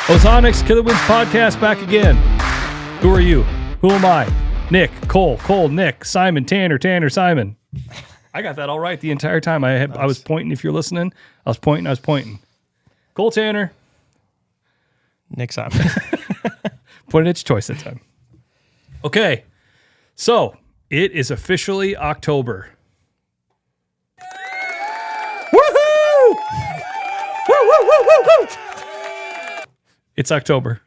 Ozonics, Killerwinds podcast back again. Who are you? Who am I? Nick, Cole, Nick, Simon, Tanner, Simon. I got that all right the entire time. I was pointing. If you're listening, I was pointing. Cole, Tanner. Nick, Simon. Point its choice that time. Okay, so it is officially October. Woohoo! Woo! It's October.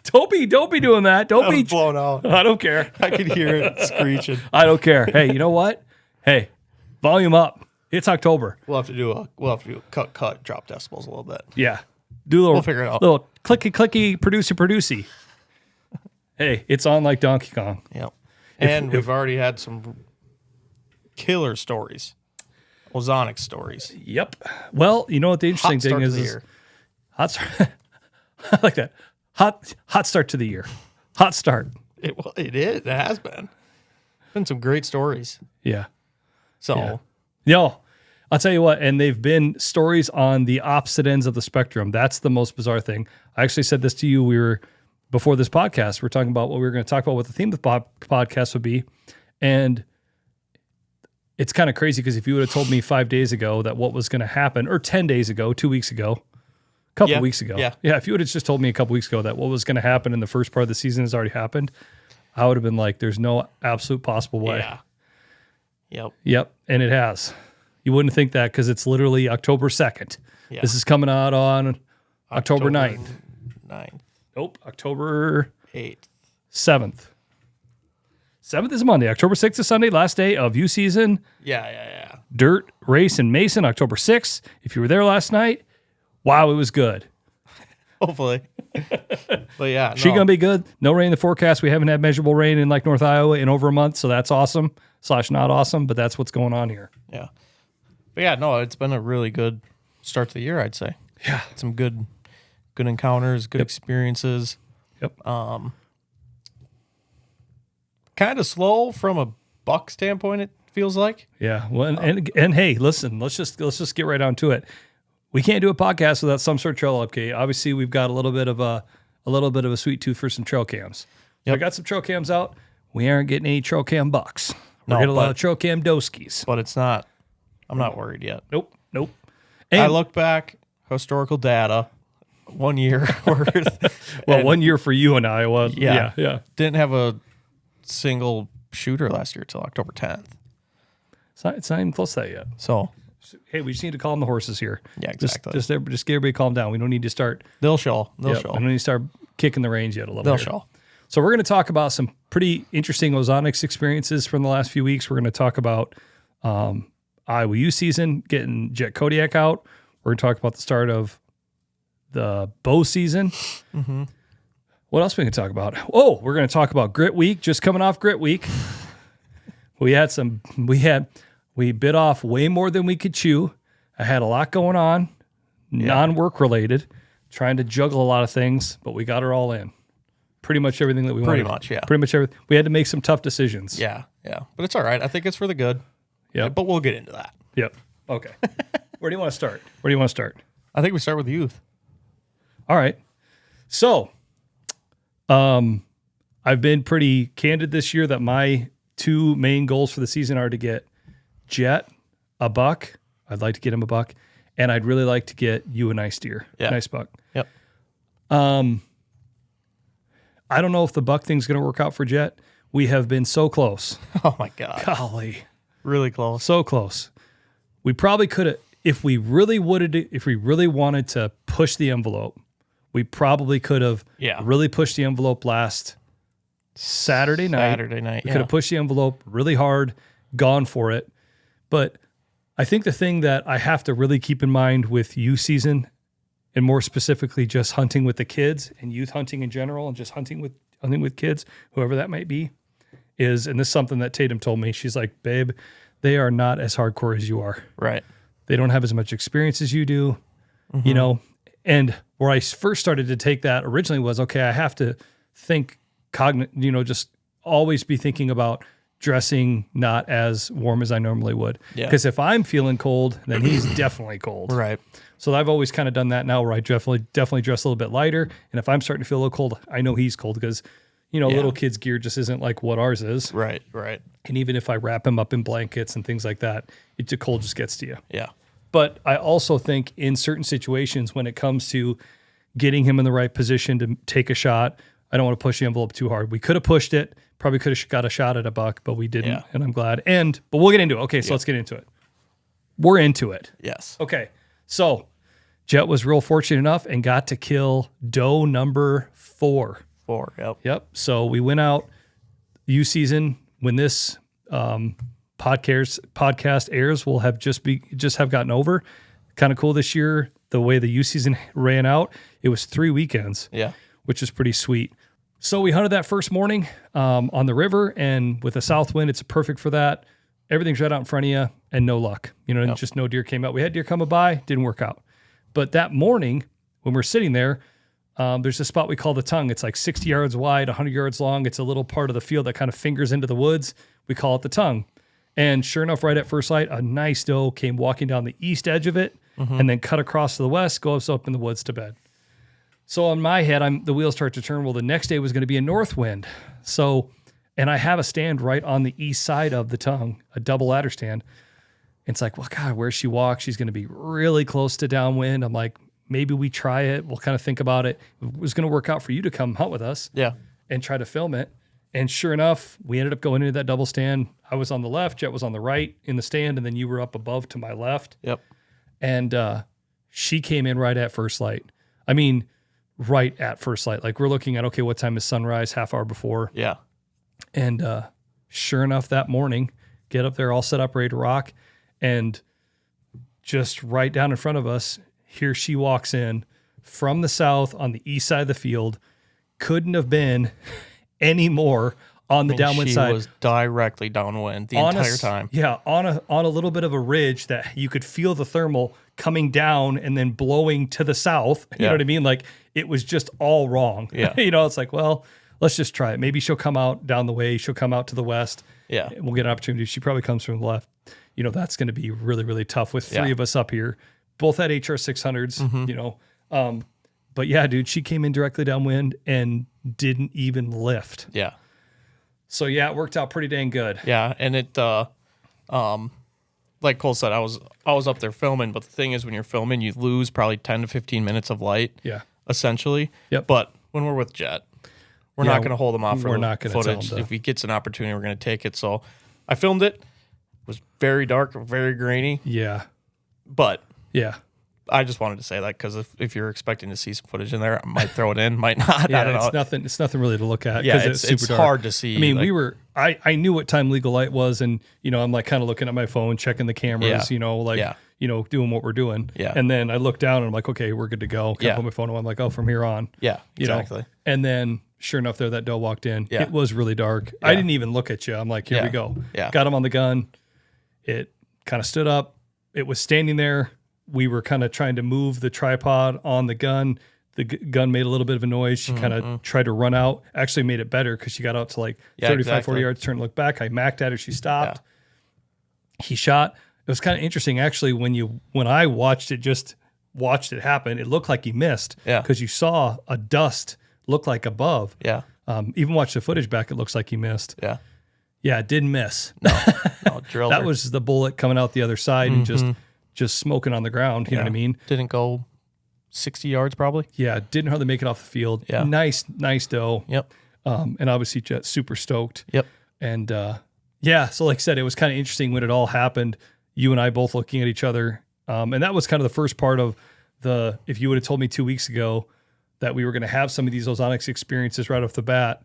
Don't be doing that. Don't be blown out. I don't care. I could hear it screeching. I don't care. Hey, you know what? Hey, volume up. It's October. We'll have to do a cut, drop decibels a little bit. Yeah. Do a little, We'll figure it out. Little clicky, producey. Hey, it's on like Donkey Kong. Yep. And we've already had some killer stories. Ozonics stories. Yep. Well, you know what the interesting thing is? Hot start. I like that. Hot start to the year. Hot start. It is. It has been. Been some great stories. Yeah. So. Yo, I'll tell you what, and they've been stories on the opposite ends of the spectrum. That's the most bizarre thing. I actually said this to you. Before this podcast, we're talking about what we were going to talk about, what the theme of the podcast would be. And it's kind of crazy because if you would have told me 5 days ago that what was going to happen, or 10 days ago, 2 weeks ago, a couple weeks ago. Yeah, if you would have just told me a couple weeks ago that what was going to happen in the first part of the season has already happened, I would have been like, there's no absolute possible way. Yeah. Yep, and it has. You wouldn't think that because it's literally October 2nd. Yeah. This is coming out on October 9th. Nope, October 8th. 7th. 7th is Monday. October 6th is Sunday, last day of U season. Yeah. Dirt Race in Mason, October 6th. If you were there last night, wow, it was good. Hopefully. But yeah. She going to be good. No rain in the forecast. We haven't had measurable rain in like North Iowa in over a month, so that's awesome. / not awesome, but that's what's going on here. Yeah. But yeah, no, it's been a really good start to the year, I'd say. Yeah. Some good encounters, good experiences. Yep. Kind of slow from a buck standpoint, it feels like. Yeah. Well, and hey, listen, let's just get right on to it. We can't do a podcast without some sort of trail update. Obviously, we've got a little bit of a sweet tooth for some trail cams. So I got some trail cams out. We aren't getting any trail cam bucks. We're getting a lot of trail cam doskies. But it's not. I'm not worried yet. Nope. And I look back, historical data, 1 year worth. Well, 1 year for you and Iowa. Yeah. Didn't have a single shooter last year till October 10th. It's not even close to that yet. So, hey, we just need to calm the horses here. Yeah, exactly. Just get everybody calm down. We don't need to start. They'll show. We don't need to start kicking the reins yet a little bit. They'll show. So we're going to talk about some pretty interesting Ozonics experiences from the last few weeks. We're going to talk about Iowa U season, getting Jet Kodiak out. We're going to talk about the start of the bow season. Mm-hmm. What else are we going to talk about? Oh, we're going to talk about Grit Week, just coming off Grit Week. We bit off way more than we could chew. I had a lot going on, non-work related, trying to juggle a lot of things, but we got her all in. Pretty much everything that we wanted. Pretty much, yeah. Pretty much everything. We had to make some tough decisions. Yeah. But it's all right. I think it's for the good. Yeah. But we'll get into that. Yep. Okay. Where do you want to start? I think we start with the youth. All right. So, I've been pretty candid this year that my two main goals for the season are to get Jet a buck. I'd like to get him a buck, and I'd really like to get you a nice deer, a nice buck. Yep. I don't know if the buck thing's going to work out for Jet. We have been so close. Oh my God. Golly. Really close. So close. We probably could have, if we really wanted to push the envelope, we probably could have really pushed the envelope last Saturday night. We could have pushed the envelope really hard, gone for it. But I think the thing that I have to really keep in mind with youth season, and more specifically just hunting with the kids and youth hunting in general and just hunting with kids, whoever that might be, is, and this is something that Tatum told me, she's like, babe, they are not as hardcore as you are. Right. They don't have as much experience as you do, you know? And where I first started to take that originally was, okay, I have to think just always be thinking about dressing not as warm as I normally would. Yeah. Because if I'm feeling cold, then he's definitely cold. Right. So I've always kind of done that now where I definitely dress a little bit lighter. And if I'm starting to feel a little cold, I know he's cold because, little kids' gear just isn't like what ours is. Right. And even if I wrap him up in blankets and things like that, the cold just gets to you. Yeah. But I also think in certain situations when it comes to getting him in the right position to take a shot, I don't want to push the envelope too hard. We could have pushed it, probably could have got a shot at a buck, but we didn't, and I'm glad. But we'll get into it. Okay, so let's get into it. We're into it. Yes. Okay, so Jet was real fortunate enough and got to kill doe number 4. 4, yep. Yep. So we went out youth season when this podcast airs. We'll have just have gotten over. Kind of cool this year the way the youth season ran out. It was 3 weekends. Yeah. Which is pretty sweet. So we hunted that first morning on the river, and with a south wind, it's perfect for that. Everything's right out in front of you, and no luck. Just no deer came out. We had deer coming by, didn't work out. But that morning, when we're sitting there, there's a spot we call the tongue. It's like 60 yards wide, 100 yards long. It's a little part of the field that kind of fingers into the woods. We call it the tongue. And sure enough, right at first light, a nice doe came walking down the east edge of it and then cut across to the west, goes up in the woods to bed. So on my head, the wheels start to turn. Well, the next day was going to be a north wind. So, and I have a stand right on the east side of the tongue, a double ladder stand. It's like, well, God, where she walks, she's going to be really close to downwind. I'm like, maybe we try it. We'll kind of think about it. It was going to work out for you to come hunt with us and try to film it. And sure enough, we ended up going into that double stand. I was on the left, Jet was on the right in the stand, and then you were up above to my left. Yep. And she came in right at first light. I mean, right at first light. Like we're looking at, okay, what time is sunrise? Half hour before. Yeah. And sure enough, that morning, get up there all set up, ready to rock. And just right down in front of us, here she walks in from the south on the east side of the field. Couldn't have been any more on the downwind side. She was directly downwind the entire time. Yeah, on a little bit of a ridge that you could feel the thermal coming down and then blowing to the south. You know what I mean? Like it was just all wrong. Yeah. It's like, well, let's just try it. Maybe she'll come out down the way. She'll come out to the west. Yeah. We'll get an opportunity. She probably comes from the left. That's going to be really, really tough with 3 of us up here. Both at HR 600s, But yeah, dude, she came in directly downwind and didn't even lift. Yeah. So yeah, it worked out pretty dang good. Yeah, and it like Cole said, I was up there filming, but the thing is when you're filming, you lose probably 10 to 15 minutes of light. Yeah. Essentially. Yep. But when we're with Jet, we're not going to hold him off for the footage. If he gets an opportunity, we're going to take it. So I filmed it. It was very dark, very grainy. Yeah. But yeah. I just wanted to say that because if you're expecting to see some footage in there, I might throw it in, might not. Yeah, I don't know. It's nothing really to look at. Yeah, it's super dark. Hard to see. I mean, I knew what time legal light was, and I'm like kind of looking at my phone, checking the cameras, doing what we're doing. Yeah. And then I look down and I'm like, okay, we're good to go. Put my phone on. I'm like, oh, from here on. Yeah, exactly. And then sure enough, there that doe walked in. Yeah. It was really dark. Yeah. I didn't even look at you. I'm like, here we go. Yeah. Got him on the gun. It kind of stood up. It was standing there. We were kind of trying to move the tripod on the gun. The gun made a little bit of a noise. She kind of tried to run out. Actually made it better because she got out to like 35, 40 yards, turned to look back. I macked at her. She stopped. Yeah. He shot. It was kind of interesting, actually, when I watched it happen, it looked like he missed because you saw a dust look like above. Yeah. Even watch the footage back, it looks like he missed. Yeah. Yeah, it didn't miss. No, drilled That her. was the bullet coming out the other side and just smoking on the ground. You know what I mean? Didn't go 60 yards probably. Yeah, didn't hardly make it off the field. Yeah. Nice doe. Yep. And obviously Jet's super stoked. Yep. And so like I said, it was kind of interesting when it all happened, you and I both looking at each other. And that was kind of the first part of if you would have told me 2 weeks ago that we were going to have some of these Ozonics experiences right off the bat,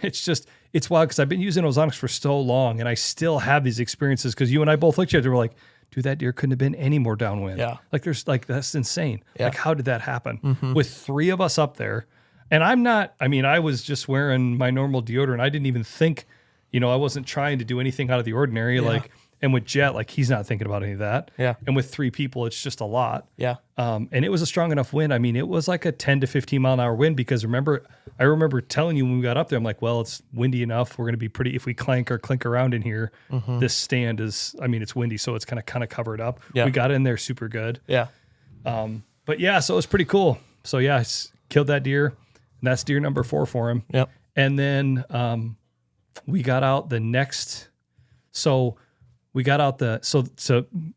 it's wild because I've been using Ozonics for so long and I still have these experiences because you and I both looked at each other and were like, dude, that deer couldn't have been any more downwind. Yeah. That's insane. Yeah. Like, how did that happen? With 3 of us up there. And I was just wearing my normal deodorant. I didn't even think, I wasn't trying to do anything out of the ordinary. Yeah. And with Jet, like he's not thinking about any of that. Yeah. And with 3 people, it's just a lot. Yeah. And it was a strong enough wind. I mean, it was like a 10 to 15 mile an hour wind because I remember telling you when we got up there, I'm like, well, it's windy enough. We're going to be pretty, if we clank or clink around in here, this stand is, I mean, it's windy, so it's kind of covered up. Yeah. We got in there super good. Yeah. But yeah, so it was pretty cool. So yeah, killed that deer. And that's deer number 4 for him. Yep. And then we got out the next, so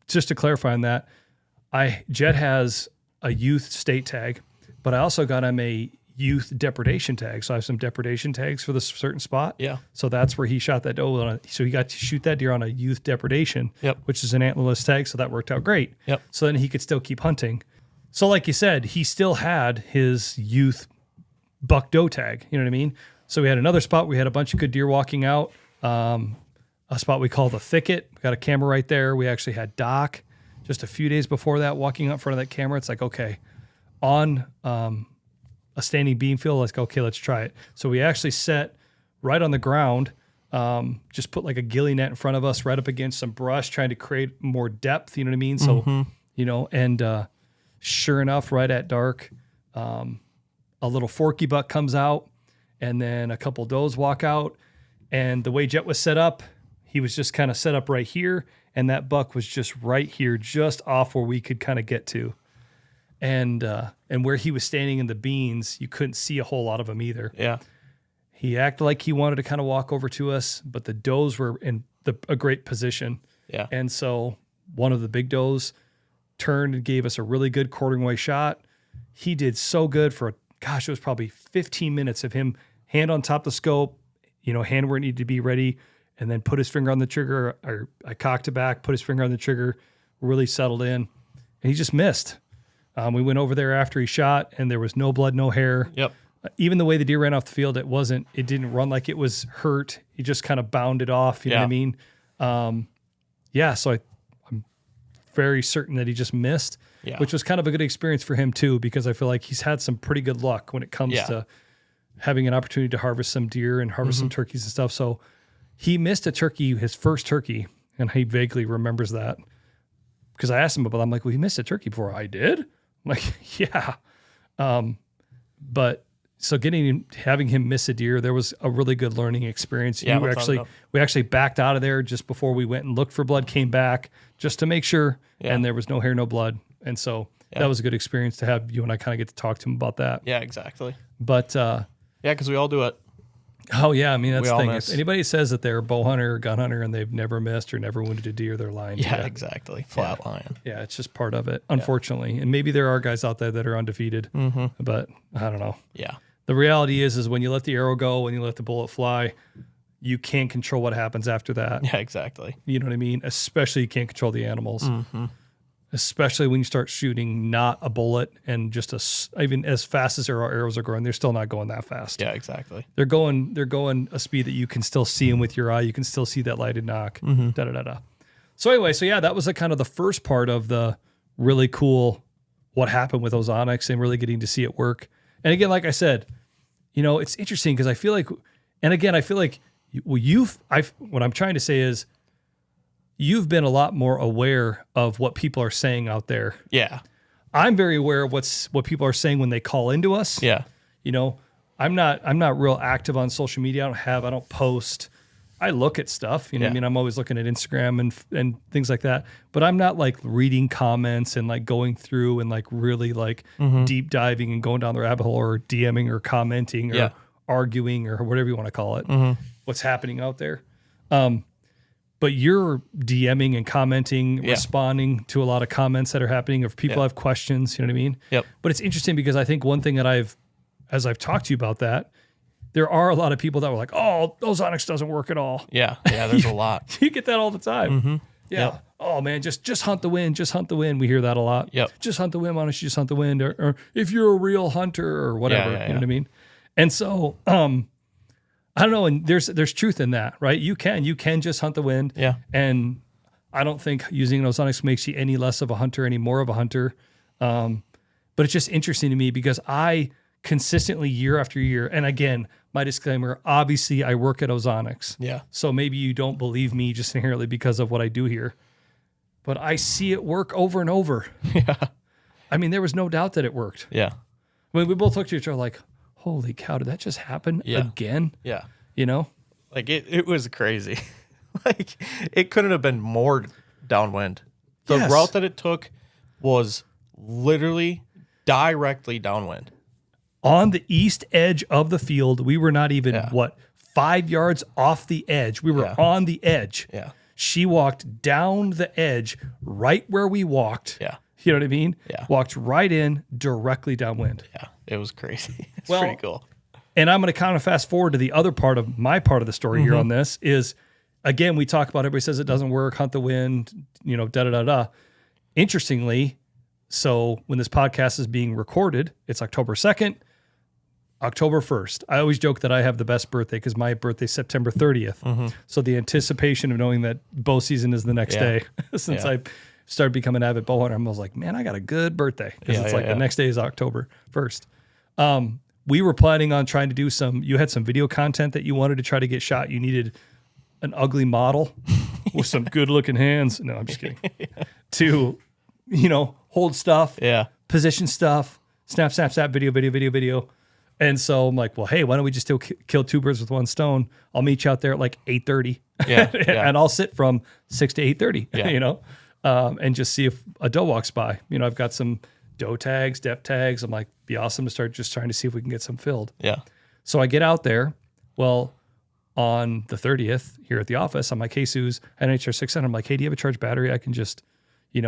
just to clarify on that, Jet has a youth state tag, but I also got him a youth depredation tag. So I have some depredation tags for this certain spot. Yeah. So that's where he shot that doe. So he got to shoot that deer on a youth depredation, which is an antlerless tag. So that worked out great. Yep. So then he could still keep hunting. So like you said, he still had his youth buck doe tag. You know what I mean? So we had another spot. We had a bunch of good deer walking out. A spot we call the thicket. We got a camera right there. We actually had Doc just a few days before that walking out in front of that camera. It's like, okay, on a standing beam field, let's try it. So we actually set right on the ground, just put like a ghillie net in front of us right up against some brush, trying to create more depth, you know what I mean? So, and sure enough, right at dark, a little forky buck comes out and then a couple does walk out. And the way Jet was set up, he was just kind of set up right here, and that buck was just right here, just off where we could kind of get to. And where he was standing in the beans, you couldn't see a whole lot of him either. Yeah. He acted like he wanted to kind of walk over to us, but the does were in a great position. Yeah. And so one of the big does turned and gave us a really good quartering way shot. He did so good for, it was probably 15 minutes of him hand on top of the scope, hand where it needed to be ready, and then put his finger on the trigger, or I cocked it back, put his finger on the trigger, really settled in, and he just missed. We went over there after he shot, and there was no blood, no hair. Yep. Even the way the deer ran off the field, it didn't run like it was hurt. He just kind of bounded off, you know what I mean? So I'm very certain that he just missed, which was kind of a good experience for him too, because I feel like he's had some pretty good luck when it comes to having an opportunity to harvest some deer and harvest some turkeys and stuff. So he missed a turkey, his first turkey, and he vaguely remembers that. Because I asked him about it. I'm like, well, he missed a turkey before. I did? I'm like, yeah. But so having him miss a deer, there was a really good learning experience. Yeah, we actually backed out of there just before we went and looked for blood, came back just to make sure, and there was no hair, no blood. And so that was a good experience to have you and I kind of get to talk to him about that. Yeah, exactly. But because we all do it. Oh yeah, I mean that's the thing. If anybody says that they're a bow hunter or gun hunter and they've never missed or never wounded a deer, they're lying. Yeah, exactly. Flat lying. Yeah, it's just part of it, unfortunately. And maybe there are guys out there that are undefeated, but I don't know. Yeah. The reality is when you let the arrow go, when you let the bullet fly, you can't control what happens after that. Yeah, exactly. You know what I mean? Especially you can't control the animals. Especially when you start shooting not a bullet and just even as fast as our arrows are going, they're still not going that fast. Yeah, exactly. They're going a speed that you can still see them with your eye. You can still see that lighted knock. So anyway, that was kind of the first part of the really cool what happened with Ozonics and really getting to see it work. And again, like I said, it's interesting because I feel like what I'm trying to say is you've been a lot more aware of what people are saying out there. Yeah. I'm very aware of what people are saying when they call into us. Yeah. I'm not real active on social media. I don't post. I look at stuff, what I mean? I'm always looking at Instagram and things like that, but I'm not like reading comments and like going through and like really like deep diving and going down the rabbit hole or DMing or commenting or arguing or whatever you want to call it. What's happening out there. But you're DMing and commenting, responding to a lot of comments that are happening if people have questions, you know what I mean? Yep. But it's interesting because I think one thing that as I've talked to you about that, there are a lot of people that were like, oh, Ozonics doesn't work at all. Yeah. Yeah. There's a lot. You get that all the time. Yeah. Yep. Oh man, just hunt the wind. Just hunt the wind. We hear that a lot. Yep. Just hunt the wind. Why don't you just hunt the wind? Or if you're a real hunter or whatever, you know what I mean? And so, I don't know, and there's truth in that, right? You can just hunt the wind. Yeah. And I don't think using Ozonics makes you any less of a hunter, any more of a hunter. But it's just interesting to me because I consistently year after year. And again, my disclaimer, obviously I work at Ozonics. Yeah. So maybe you don't believe me just inherently because of what I do here. But I see it work over and over. Yeah. I mean, there was no doubt that it worked. Yeah. I mean, we both looked at each other like, holy cow, did that just happen again? Yeah. You know? Like it was crazy. Like it couldn't have been more downwind. The route that it took was literally directly downwind. On the east edge of the field, we were not even, 5 yards off the edge. We were on the edge. Yeah. She walked down the edge right where we walked. Yeah. You know what I mean? Yeah. Walked right in directly downwind. Yeah. It was crazy. It's Well, pretty cool. And I'm going to kind of fast forward to the other part of my part of the story here on this is, again, we talk about everybody says it doesn't work, hunt the wind, da-da-da-da. Interestingly, so when this podcast is being recorded, it's October 2nd, October 1st. I always joke that I have the best birthday because my birthday's September 30th. So the anticipation of knowing that bow season is the next day since I started becoming an avid bow hunter, I was like, man, I got a good birthday because it's the next day is October 1st. We were planning on trying to do you had some video content that you wanted to try to get shot. You needed an ugly model with some good looking hands. No, I'm just kidding. To, hold stuff, position stuff, snap, video. And so I'm like, well, hey, why don't we just kill two birds with one stone? I'll meet you out there at like 8:30. And I'll sit from 6 to 8:30, and just see if a doe walks by. I've got some doe tags, depth tags. I'm like, be awesome to start just trying to see if we can get some filled. Yeah. So I get out there. Well, on the 30th here at the office, I'm like, hey, Suze, NHR 600. I'm like, hey, do you have a charged battery? I can just, do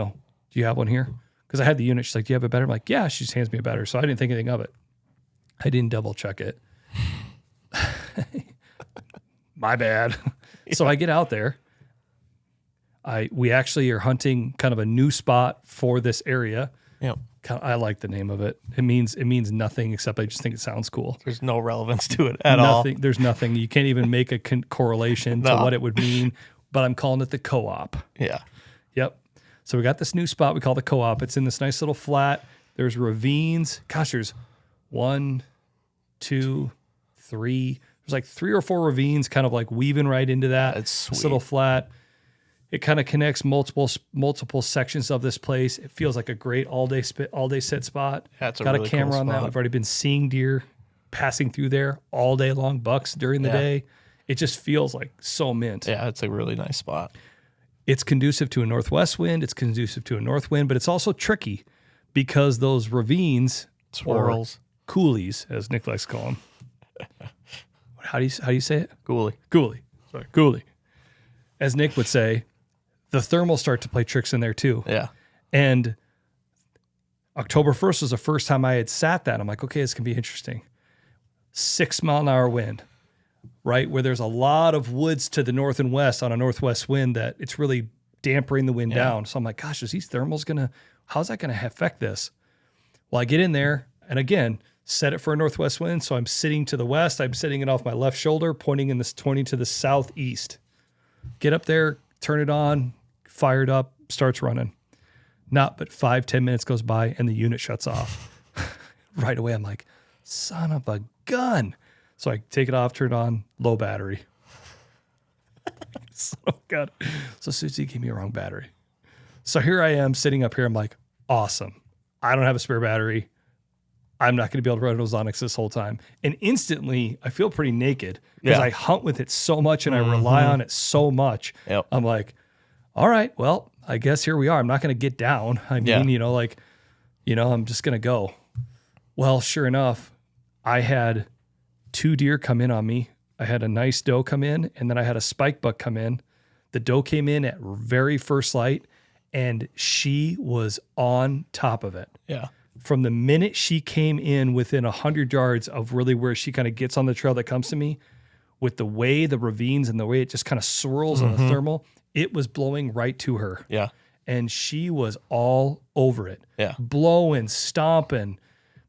you have one here? Because I had the unit. She's like, do you have a battery? I'm like, yeah. She just hands me a battery. So I didn't think anything of it. I didn't double check it. My bad. So I get out there. We actually are hunting kind of a new spot for this area. Yep. I like the name of it. It means nothing except I just think it sounds cool. There's no relevance to it at all. There's nothing. You can't even make a correlation to what it would mean. But I'm calling it the co-op. Yeah. Yep. So we got this new spot we call the co-op. It's in this nice little flat. There's ravines. Gosh, there's 1, 2, 3. There's like 3 or 4 ravines kind of like weaving right into that. It's sweet. This little flat. It kind of connects multiple sections of this place. It feels like a great all day sit spot. Yeah, it's got really a camera cool on that. spot. I've already been seeing deer passing through there all day long, bucks during the day. It just feels like so mint. Yeah, it's a really nice spot. It's conducive to a northwest wind. It's conducive to a north wind, but it's also tricky because those ravines, swirls, coulees, as Nick likes to call them. How do you say it? Coulee. Sorry, coulee. As Nick would say, the thermals start to play tricks in there too. Yeah. And October 1st was the first time I had sat that. I'm like, okay, this can be interesting. 6 mile an hour wind, right? Where there's a lot of woods to the north and west on a northwest wind that it's really dampering the wind down. So I'm like, gosh, is these thermals how's that going to affect this? Well, I get in there and again, set it for a northwest wind. So I'm sitting to the west. I'm sitting it off my left shoulder, pointing to the southeast. Get up there, turn it on, fired up, starts running. Not but 5-10 minutes goes by and the unit shuts off. Right away, I'm like, son of a gun. So I take it off, turn it on, low battery. Oh, God. So Susie gave me a wrong battery. So here I am sitting up here. I'm like, awesome. I don't have a spare battery. I'm not going to be able to run Ozonics this whole time. And instantly, I feel pretty naked because I hunt with it so much and I rely on it so much. Yep. I'm like, all right, well, I guess here we are. I'm not going to get down. I mean, I'm just going to go. Well, sure enough, I had 2 deer come in on me. I had a nice doe come in, and then I had a spike buck come in. The doe came in at very first light, and she was on top of it. Yeah. From the minute she came in within 100 yards of really where she kind of gets on the trail that comes to me, with the way the ravines and the way it just kind of swirls on the thermal, it was blowing right to her. Yeah. And she was all over it. Yeah. Blowing, stomping.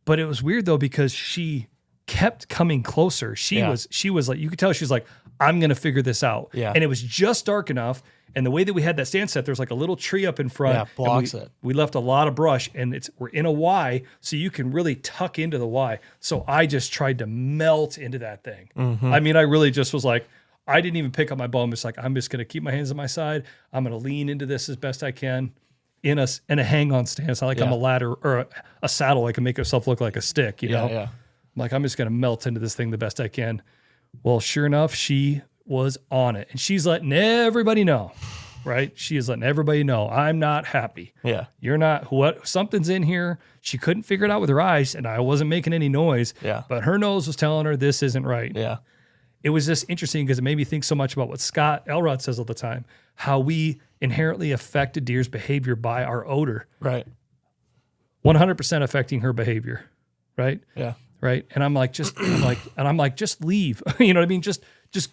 But it was weird though, because she kept coming closer. She was like, you could tell she's like, I'm going to figure this out. Yeah. And it was just dark enough. And the way that we had that stand set, there's like a little tree up in front. Yeah, blocks it. We left a lot of brush, and we're in a Y, so you can really tuck into the Y. So I just tried to melt into that thing. I mean, I really just was like, I didn't even pick up my bow. I'm just like, I'm just going to keep my hands on my side. I'm going to lean into this as best I can in a hang-on stance. Not like I'm a ladder or a saddle. I can make myself look like a stick, you know? Yeah. I'm like, I'm just going to melt into this thing the best I can. Well, sure enough, she was on it. And she's letting everybody know, right? She is letting everybody know, I'm not happy. Yeah. You're not, something's in here. She couldn't figure it out with her eyes, and I wasn't making any noise. Yeah. But her nose was telling her this isn't right. Yeah. It was just interesting because it made me think so much about what Scott Elrod says all the time, how we inherently affect a deer's behavior by our odor. Right. 100% affecting her behavior. Right. Yeah. Right. And I'm like, just leave. You know what I mean? Just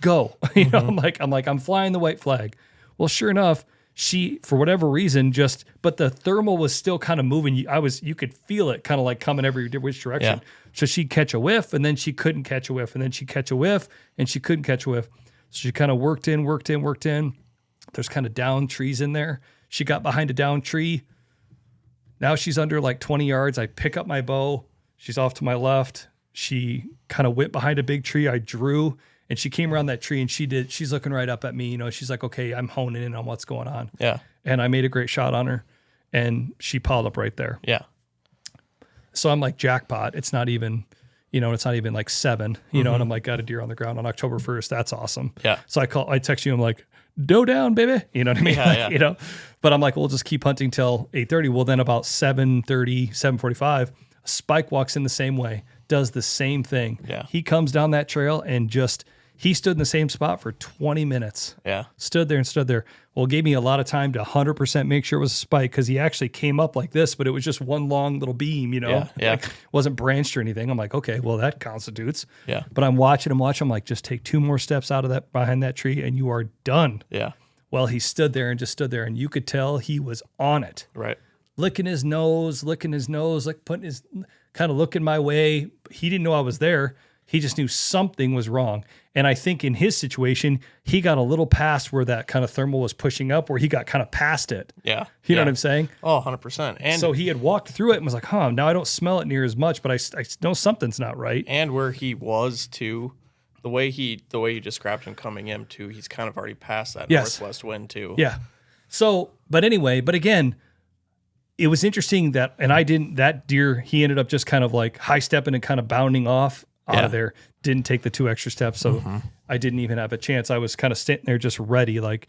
go. You know, I'm flying the white flag. Well, sure enough, she, for whatever reason, but the thermal was still kind of moving. You could feel it kind of like coming every which direction. Yeah. So she'd catch a whiff, and then she couldn't catch a whiff, and then she'd catch a whiff, and she couldn't catch a whiff. So she kind of worked in. There's kind of down trees in there. She got behind a down tree. Now she's under like 20 yards. I pick up my bow. She's off to my left. She kind of went behind a big tree. I drew, and she came around that tree, and she's looking right up at me. You know, she's like, okay, I'm honing in on what's going on. Yeah. And I made a great shot on her, and she piled up right there. Yeah. So I'm like, jackpot. It's not even like 7, you know, and I'm like, got a deer on the ground on October 1st. That's awesome. Yeah. So I text you, I'm like, doe down, baby. You know what I mean? Yeah. You know, but I'm like, we'll just keep hunting till 8:30. Well, then about 7:30, 7:45, a spike walks in the same way, does the same thing. Yeah. He comes down that trail and he stood in the same spot for 20 minutes. Yeah. Stood there. Well, it gave me a lot of time to 100% make sure it was a spike, because he actually came up like this, but it was just one long little beam, you know? Yeah. Like, wasn't branched or anything. I'm like, okay, well, that constitutes. Yeah. But I'm watching him. I'm like, just take 2 more steps out of that, behind that tree, and you are done. Yeah. Well, he stood there, and you could tell he was on it. Right. Licking his nose, like putting his, kind of looking my way. He didn't know I was there. He just knew something was wrong. And I think in his situation, he got a little past where that kind of thermal was pushing up, where he got kind of past it. Yeah. You know what I'm saying? Oh, 100%. And so he had walked through it and was like, now I don't smell it near as much, but I know something's not right. And where he was too, the way you described him coming in too, he's kind of already past that northwest wind too. Yeah. So, but again, it was interesting that deer, he ended up just kind of like high stepping and kind of bounding off out of there. Didn't take the 2 extra steps. So I didn't even have a chance. I was kind of sitting there just ready, like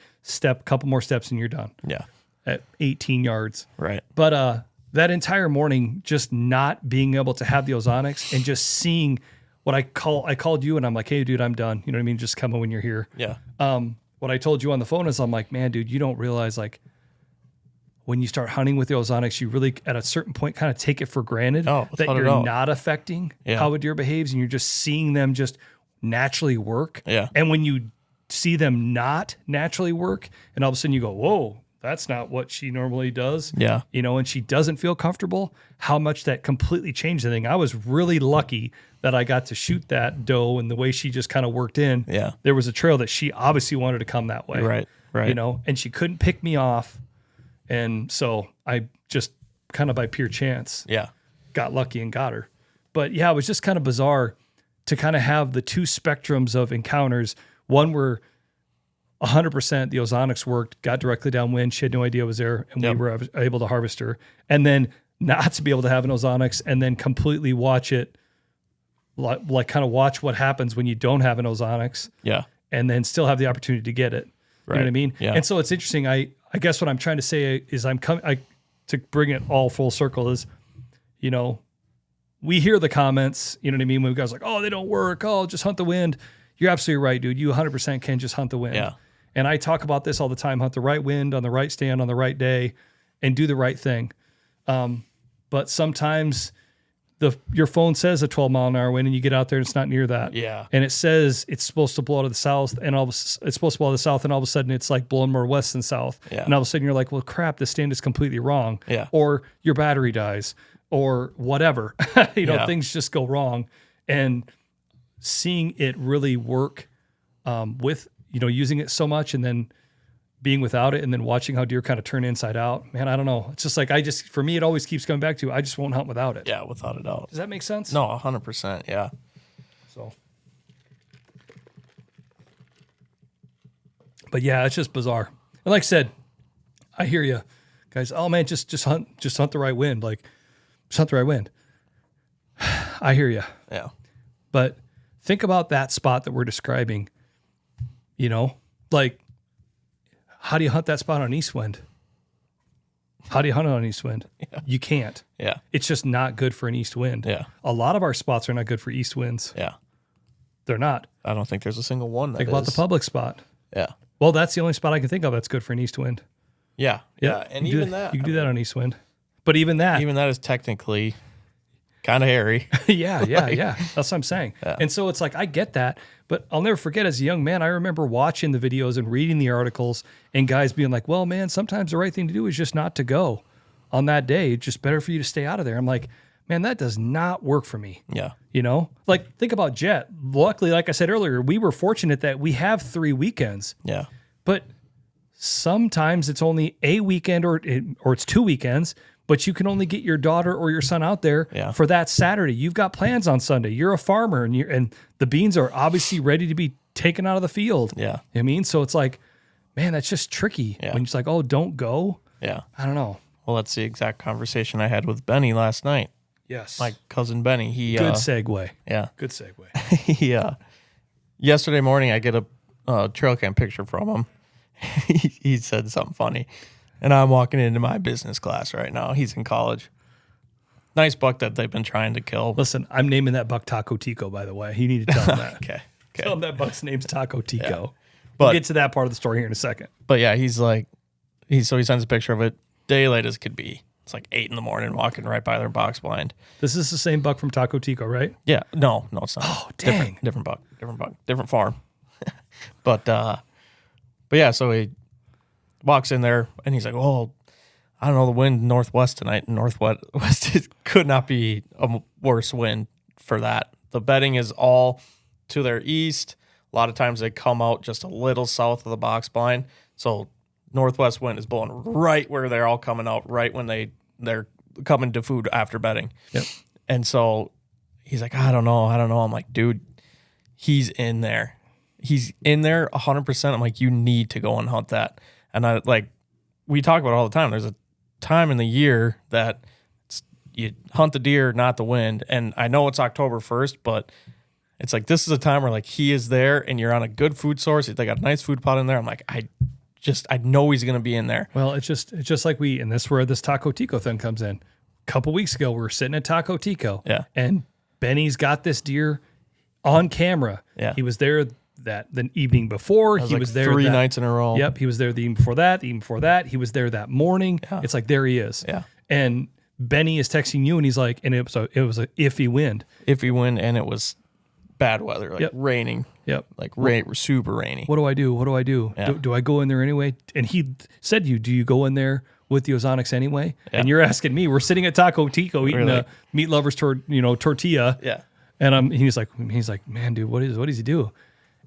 couple more steps and you're done. Yeah. At 18 yards. Right. But that entire morning, just not being able to have the Ozonics and just seeing what I called you and I'm like, hey dude, I'm done. You know what I mean? Just come when you're here. Yeah. What I told you on the phone is I'm like, man, dude, you don't realize, like, when you start hunting with the Ozonics, you really, at a certain point, kind of take it for granted that you're not affecting how a deer behaves, and you're just seeing them just naturally work. Yeah. And when you see them not naturally work, and all of a sudden you go, whoa, that's not what she normally does. Yeah. You know, and she doesn't feel comfortable, how much that completely changed the thing. I was really lucky that I got to shoot that doe, and the way she just kind of worked in. Yeah. There was a trail that she obviously wanted to come that way. Right. You know, and she couldn't pick me off. And so I just kind of by pure chance got lucky and got her. But yeah, it was just kind of bizarre to kind of have the 2 spectrums of encounters. One where 100% the Ozonics worked, got directly downwind. She had no idea it was there, and we were able to harvest her. And then not to be able to have an Ozonics and then completely watch it, like kind of watch what happens when you don't have an Ozonics. Yeah. And then still have the opportunity to get it. You know what I mean? Yeah. And so it's interesting. I guess what I'm trying to say is to bring it all full circle is, you know, we hear the comments, you know what I mean? When guys are like, oh, they don't work. Oh, just hunt the wind. You're absolutely right, dude. You 100% can just hunt the wind. Yeah. And I talk about this all the time, hunt the right wind on the right stand on the right day and do the right thing. But sometimes your phone says a 12-mile-an-hour wind, and you get out there and it's not near that. Yeah. And it says it's supposed to blow to the south, and it's supposed to blow to the south, and all of a sudden it's like blowing more west than south. Yeah. And all of a sudden you're like, well, crap, this stand is completely wrong. Yeah. Or your battery dies, or whatever. Things just go wrong. And seeing it really work with, using it so much, and then being without it and then watching how deer kind of turn inside out, man, I don't know. It's just like, for me, it always keeps coming back to, I just won't hunt without it. Yeah, without a doubt. Does that make sense? No, 100%. Yeah. So, but yeah, it's just bizarre. And like I said, I hear you guys. Oh man, just hunt the right wind. Like, just hunt the right wind. I hear you. Yeah. But think about that spot that we're describing, like, how do you hunt that spot on east wind? How do you hunt it on east wind? Yeah. You can't. Yeah. It's just not good for an east wind. Yeah. A lot of our spots are not good for east winds. Yeah. They're not. I don't think there's a single one that Think about the public spot. Yeah. Well, that's the only spot I can think of that's good for an east wind. Yeah. Yeah. And you even that. You can do that on east wind. But even that is technically kind of hairy. yeah. That's what I'm saying. Yeah. And so it's like, I get that, but I'll never forget as a young man, I remember watching the videos and reading the articles and guys being like, well, man, sometimes the right thing to do is just not to go on that day. It's just better for you to stay out of there. I'm like, man, that does not work for me. Yeah. Like think about Jet. Luckily, like I said earlier, we were fortunate that we have 3 weekends. Yeah. But sometimes it's only a weekend or it's 2 weekends, but you can only get your daughter or your son out there for that Saturday. You've got plans on Sunday. You're a farmer and the beans are obviously ready to be taken out of the field. Yeah. I mean, so it's like, man, that's just tricky. Yeah. When it's like, oh, don't go. Yeah. I don't know. Well, that's the exact conversation I had with Benny last night. Yes. My cousin Benny. Good segue. Yeah. Good segue. Yeah. Yesterday morning, I get a trail cam picture from him. He said something funny. And I'm walking into my business class right now. He's in college. Nice buck that they've been trying to kill. Listen, I'm naming that buck Taco Tico, by the way. You need to tell him that. Okay. Tell him that buck's name's Taco Tico. Yeah. We'll get to that part of the story here in a second. But yeah, he's like, he sends a picture of it daylight as could be. It's like 8 a.m, walking right by their box blind. This is the same buck from Taco Tico, right? Yeah. No, it's not. Oh, dang. Different buck, different farm. But yeah, so he walks in there and he's like, well, I don't know, the wind northwest tonight. Northwest could not be a worse wind for that. The bedding is all to their east. A lot of times they come out just a little south of the box blind. So northwest wind is blowing right where they're all coming out, right when they're coming to food after bedding. Yep. And so he's like, I don't know. I'm like, dude, he's in there. He's in there 100%. I'm like, you need to go and hunt that. And we talk about it all the time. There's a time in the year that you hunt the deer, not the wind. And I know it's October 1st, but it's like, this is a time where like he is there and you're on a good food source. They got a nice food pot in there. I'm like, I know he's going to be in there. Well, it's just like and this is where this Taco Tico thing comes in. A couple weeks ago, we were sitting at Taco Tico. Yeah. And Benny's got this deer on camera. Yeah. He was there the evening before. He was there 3 nights in a row. Yep. He was there the evening before that. The evening before that. He was there that morning. Yeah. It's like, there he is. Yeah. And Benny is texting you and he's like, and it was a iffy wind. Iffy wind, and it was bad weather, like raining. Yep. Like super rainy. What do I do? Yeah. Do I go in there anyway? And he said to you, do you go in there with the Ozonics anyway? Yeah. And you're asking me. We're sitting at Taco Tico eating a meat lover's tortilla. Yeah. And he's like, man, dude, what does he do?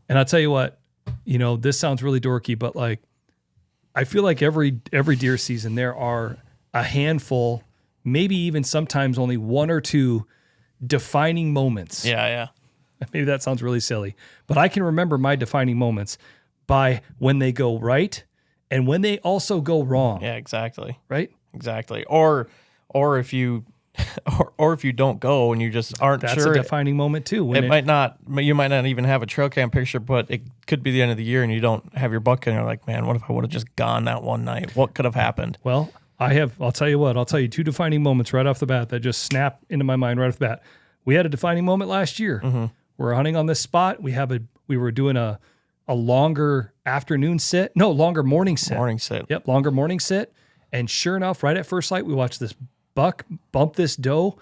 And I'll tell you what, this sounds really dorky, but like, I feel like every deer season there are a handful, maybe even sometimes only 1 or 2 defining moments. Yeah. Maybe that sounds really silly, but I can remember my defining moments by when they go right and when they also go wrong. Yeah, exactly. Right? Exactly. Or if you if you don't go and you just aren't That's sure. That's a defining moment too. You might not even have a trail cam picture, but it could be the end of the year and you don't have your buck and you're like, man, what if I would have just gone that one night? What could have happened? Well, I'll tell you 2 defining moments right off the bat that just snap into my mind right off the bat. We had a defining moment last year. Mm-hmm. We're hunting on this spot. We were doing a longer afternoon sit. No, longer morning sit. Morning sit. Yep, longer morning sit. And sure enough, right at first light, we watched this buck bump this doe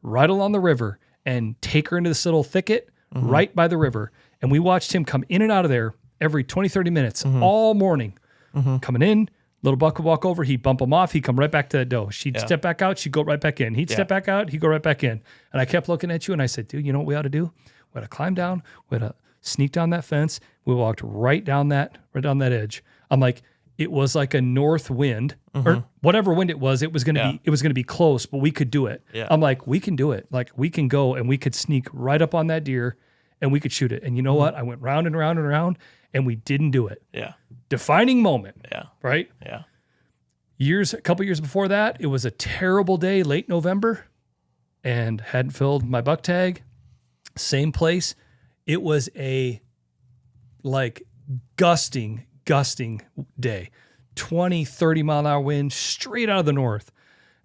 right along the river and take her into this little thicket right by the river. And we watched him come in and out of there every 20, 30 minutes all morning. Coming in, little buck would walk over, he'd bump him off, he'd come right back to the doe. She'd step back out, she'd go right back in. He'd step back out, he'd go right back in. And I kept looking at you and I said, dude, you know what we ought to do? We ought to climb down, we ought to sneak down that fence. We walked right down that edge. I'm like, it was like a north wind or whatever wind it was going to be close, but we could do it. Yeah. I'm like, we can do it. Like we can go and we could sneak right up on that deer and we could shoot it. And you know what? I went round and round and round and we didn't do it. Yeah. Defining moment. Yeah. Right? Yeah. A couple years before that, it was a terrible day, late November, and hadn't filled my buck tag. Same place. It was a like gusting day, 20, 30 mile an hour wind straight out of the north.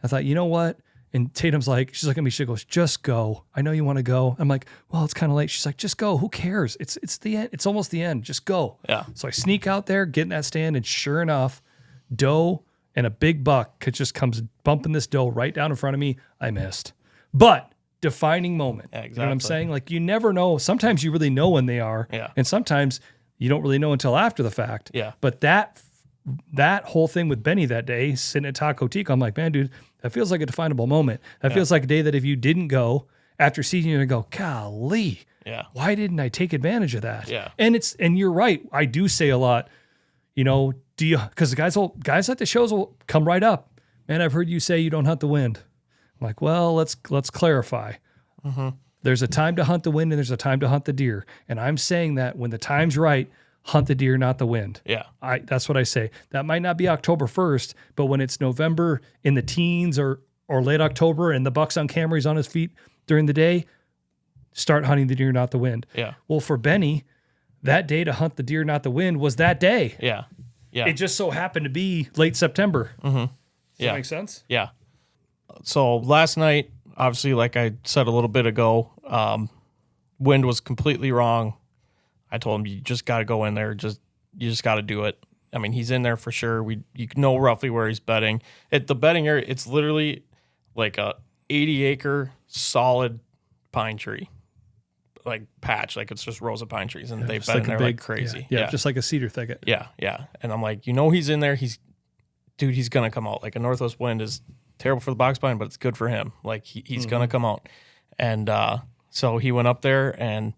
I thought, you know what? And Tatum's like, she's looking at me, she goes, just go. I know you want to go. I'm like, well, it's kind of late. She's like, just go. Who cares? It's the end. It's almost the end. Just go. Yeah. So I sneak out there, get in that stand, and sure enough, doe and a big buck just comes bumping this doe right down in front of me. I missed. But defining moment. Yeah, exactly. You know what I'm saying? Like, you never know. Sometimes you really know when they are. Yeah. And sometimes you don't really know until after the fact. Yeah. But that whole thing with Benny that day, sitting at Taco Tico, I'm like, man, dude, that feels like a definable moment. That feels like a day that if you didn't go after seeing you, go, golly, why didn't I take advantage of that? Yeah. And you're right. I do say a lot, because the guys at the shows will come right up. Man, I've heard you say you don't hunt the wind. I'm like, well, let's clarify. There's a time to hunt the wind and there's a time to hunt the deer. And I'm saying that when the time's right, hunt the deer, not the wind. Yeah. That's what I say. That might not be October 1st, but when it's November in the teens or late October and the buck's on camera, he's on his feet during the day, start hunting the deer, not the wind. Yeah. Well, for Benny, that day to hunt the deer, not the wind was that day. Yeah. Yeah. It just so happened to be late September. Does that make sense? Yeah. So last night, obviously, like I said a little bit ago, wind was completely wrong. I told him, you just got to go in there. You just got to do it. I mean, he's in there for sure. You know roughly where he's bedding. At the bedding area, it's literally like a 80-acre solid pine tree, like patch. Like it's just rows of pine trees, and they bed in there like crazy. Yeah, just like a cedar thicket. Yeah, yeah. And I'm like, he's in there. He's gonna come out. Like a northwest wind is terrible for the box pine, but it's good for him. Like he's gonna come out. And so he went up there,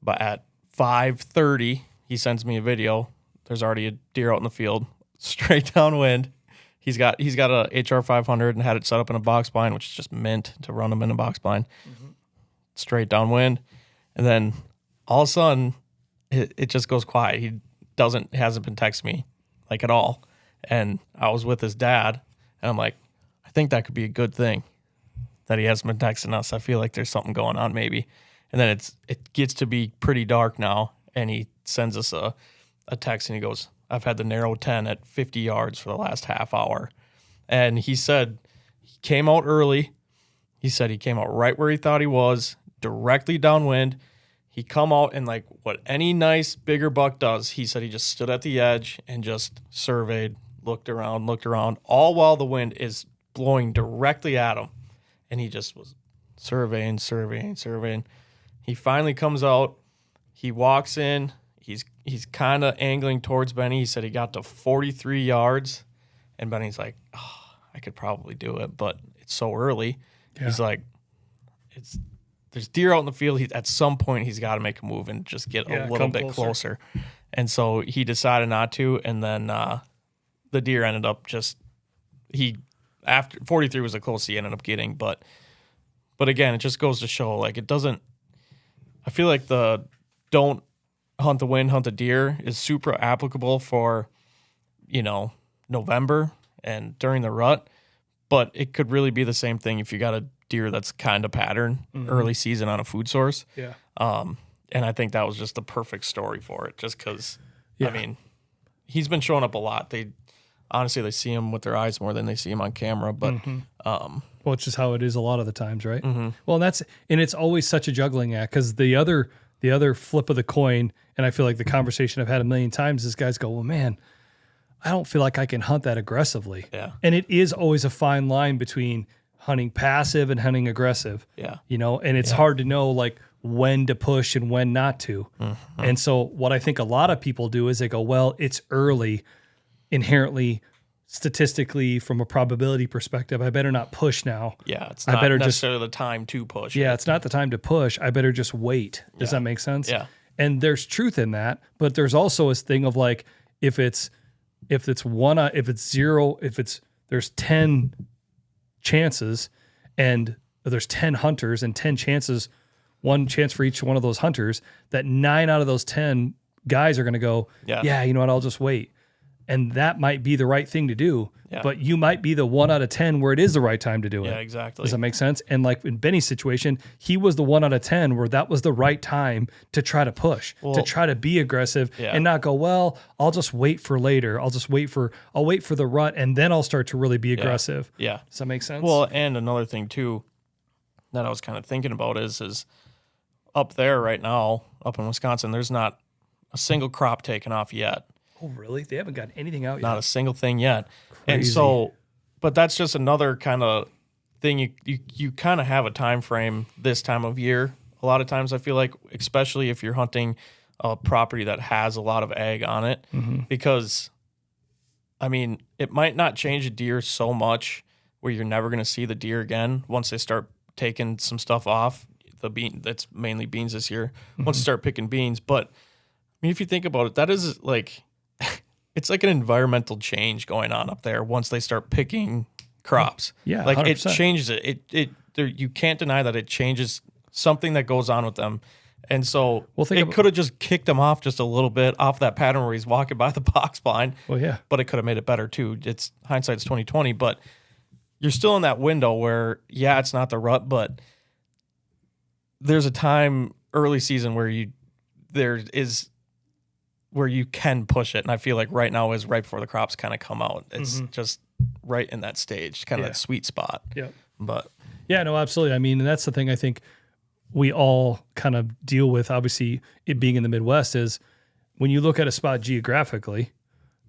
but at 5:30, he sends me a video. There's already a deer out in the field, straight downwind. He's got a HR 500 and had it set up in a box blind, which is just meant to run him in a box blind, straight downwind. And then all of a sudden, it just goes quiet. He hasn't been texting me like at all. And I was with his dad, and I'm like, I think that could be a good thing that he hasn't been texting us. I feel like there's something going on maybe. And then it gets to be pretty dark now, and he sends us a text, and he goes, I've had the narrow 10 at 50 yards for the last half hour. And he said he came out early. He said he came out right where he thought he was, directly downwind. He come out, and like what any nice bigger buck does, he said he just stood at the edge and just surveyed, looked around, all while the wind is blowing directly at him. And he just was surveying. He finally comes out. He walks in. He's kind of angling towards Benny. He said he got to 43 yards. And Benny's like, oh, I could probably do it, but it's so early. Yeah. He's like, there's deer out in the field. At some point, he's got to make a move and just get a little bit closer. And so he decided not to. And then the deer ended up after 43 was the closest he ended up getting. But again, it just goes to show, like, it doesn't, I feel like the don't hunt the wind, hunt the deer is super applicable for, November and during the rut. But it could really be the same thing if you got a deer that's kind of pattern early season on a food source. Yeah. And I think that was just the perfect story for it, just because, I mean, he's been showing up a lot. They see him with their eyes more than they see him on camera. But well, it's just how it is a lot of the times, right? Well, and it's always such a juggling act, because the other flip of the coin, and I feel like the conversation I've had a million times is guys go, well, man, I don't feel like I can hunt that aggressively. Yeah. And it is always a fine line between hunting passive and hunting aggressive. Yeah. And it's hard to know like when to push and when not to. And so what I think a lot of people do is they go, well, it's early. Inherently, statistically, from a probability perspective, I better not push now. Yeah, it's not necessarily the time to push. Yeah, it's not the time to push. I better just wait. Does that make sense? Yeah. And there's truth in that, but there's also a thing of like, if it's if it's zero, there's 10 chances and there's 10 hunters and 10 chances, 1 chance for each one of those hunters, that 9 out of those 10 guys are going to go, yeah, you know what, I'll just wait. And that might be the right thing to do, but you might be the 1 out of 10 where it is the right time to do it. Yeah, exactly. Does that make sense? And like in Benny's situation, he was the 1 out of 10 where that was the right time to try to push, to try to be aggressive and not go, well, I'll just wait for later. I'll wait for the rut and then I'll start to really be aggressive. Yeah. Does that make sense? Well, and another thing too that I was kind of thinking about is up there right now, up in Wisconsin, there's not a single crop taken off yet. Oh, really? They haven't got anything out yet? Not a single thing yet. Crazy. And so, but that's just another kind of thing. You kind of have a time frame this time of year. A lot of times I feel like, especially if you're hunting a property that has a lot of ag on it, because, I mean, it might not change a deer so much where you're never going to see the deer again once they start taking some stuff off. That's mainly beans this year. Once they start picking beans. But, I mean, if you think about it, that is like... It's like an environmental change going on up there once they start picking crops. Yeah, like 100%. it changes it. You can't deny that it changes something that goes on with them. And so it could have just kicked him off just a little bit off that pattern where he's walking by the box blind. Well, yeah. But it could have made it better too. It's hindsight's 20/20, but you're still in that window where, yeah, it's not the rut, but there's a time early season where you can push it. And I feel like right now is right before the crops kind of come out. It's just right in that stage, kind of that sweet spot. Yeah. But yeah, no, absolutely. I mean, and that's the thing I think we all kind of deal with, obviously, it being in the Midwest, is when you look at a spot geographically,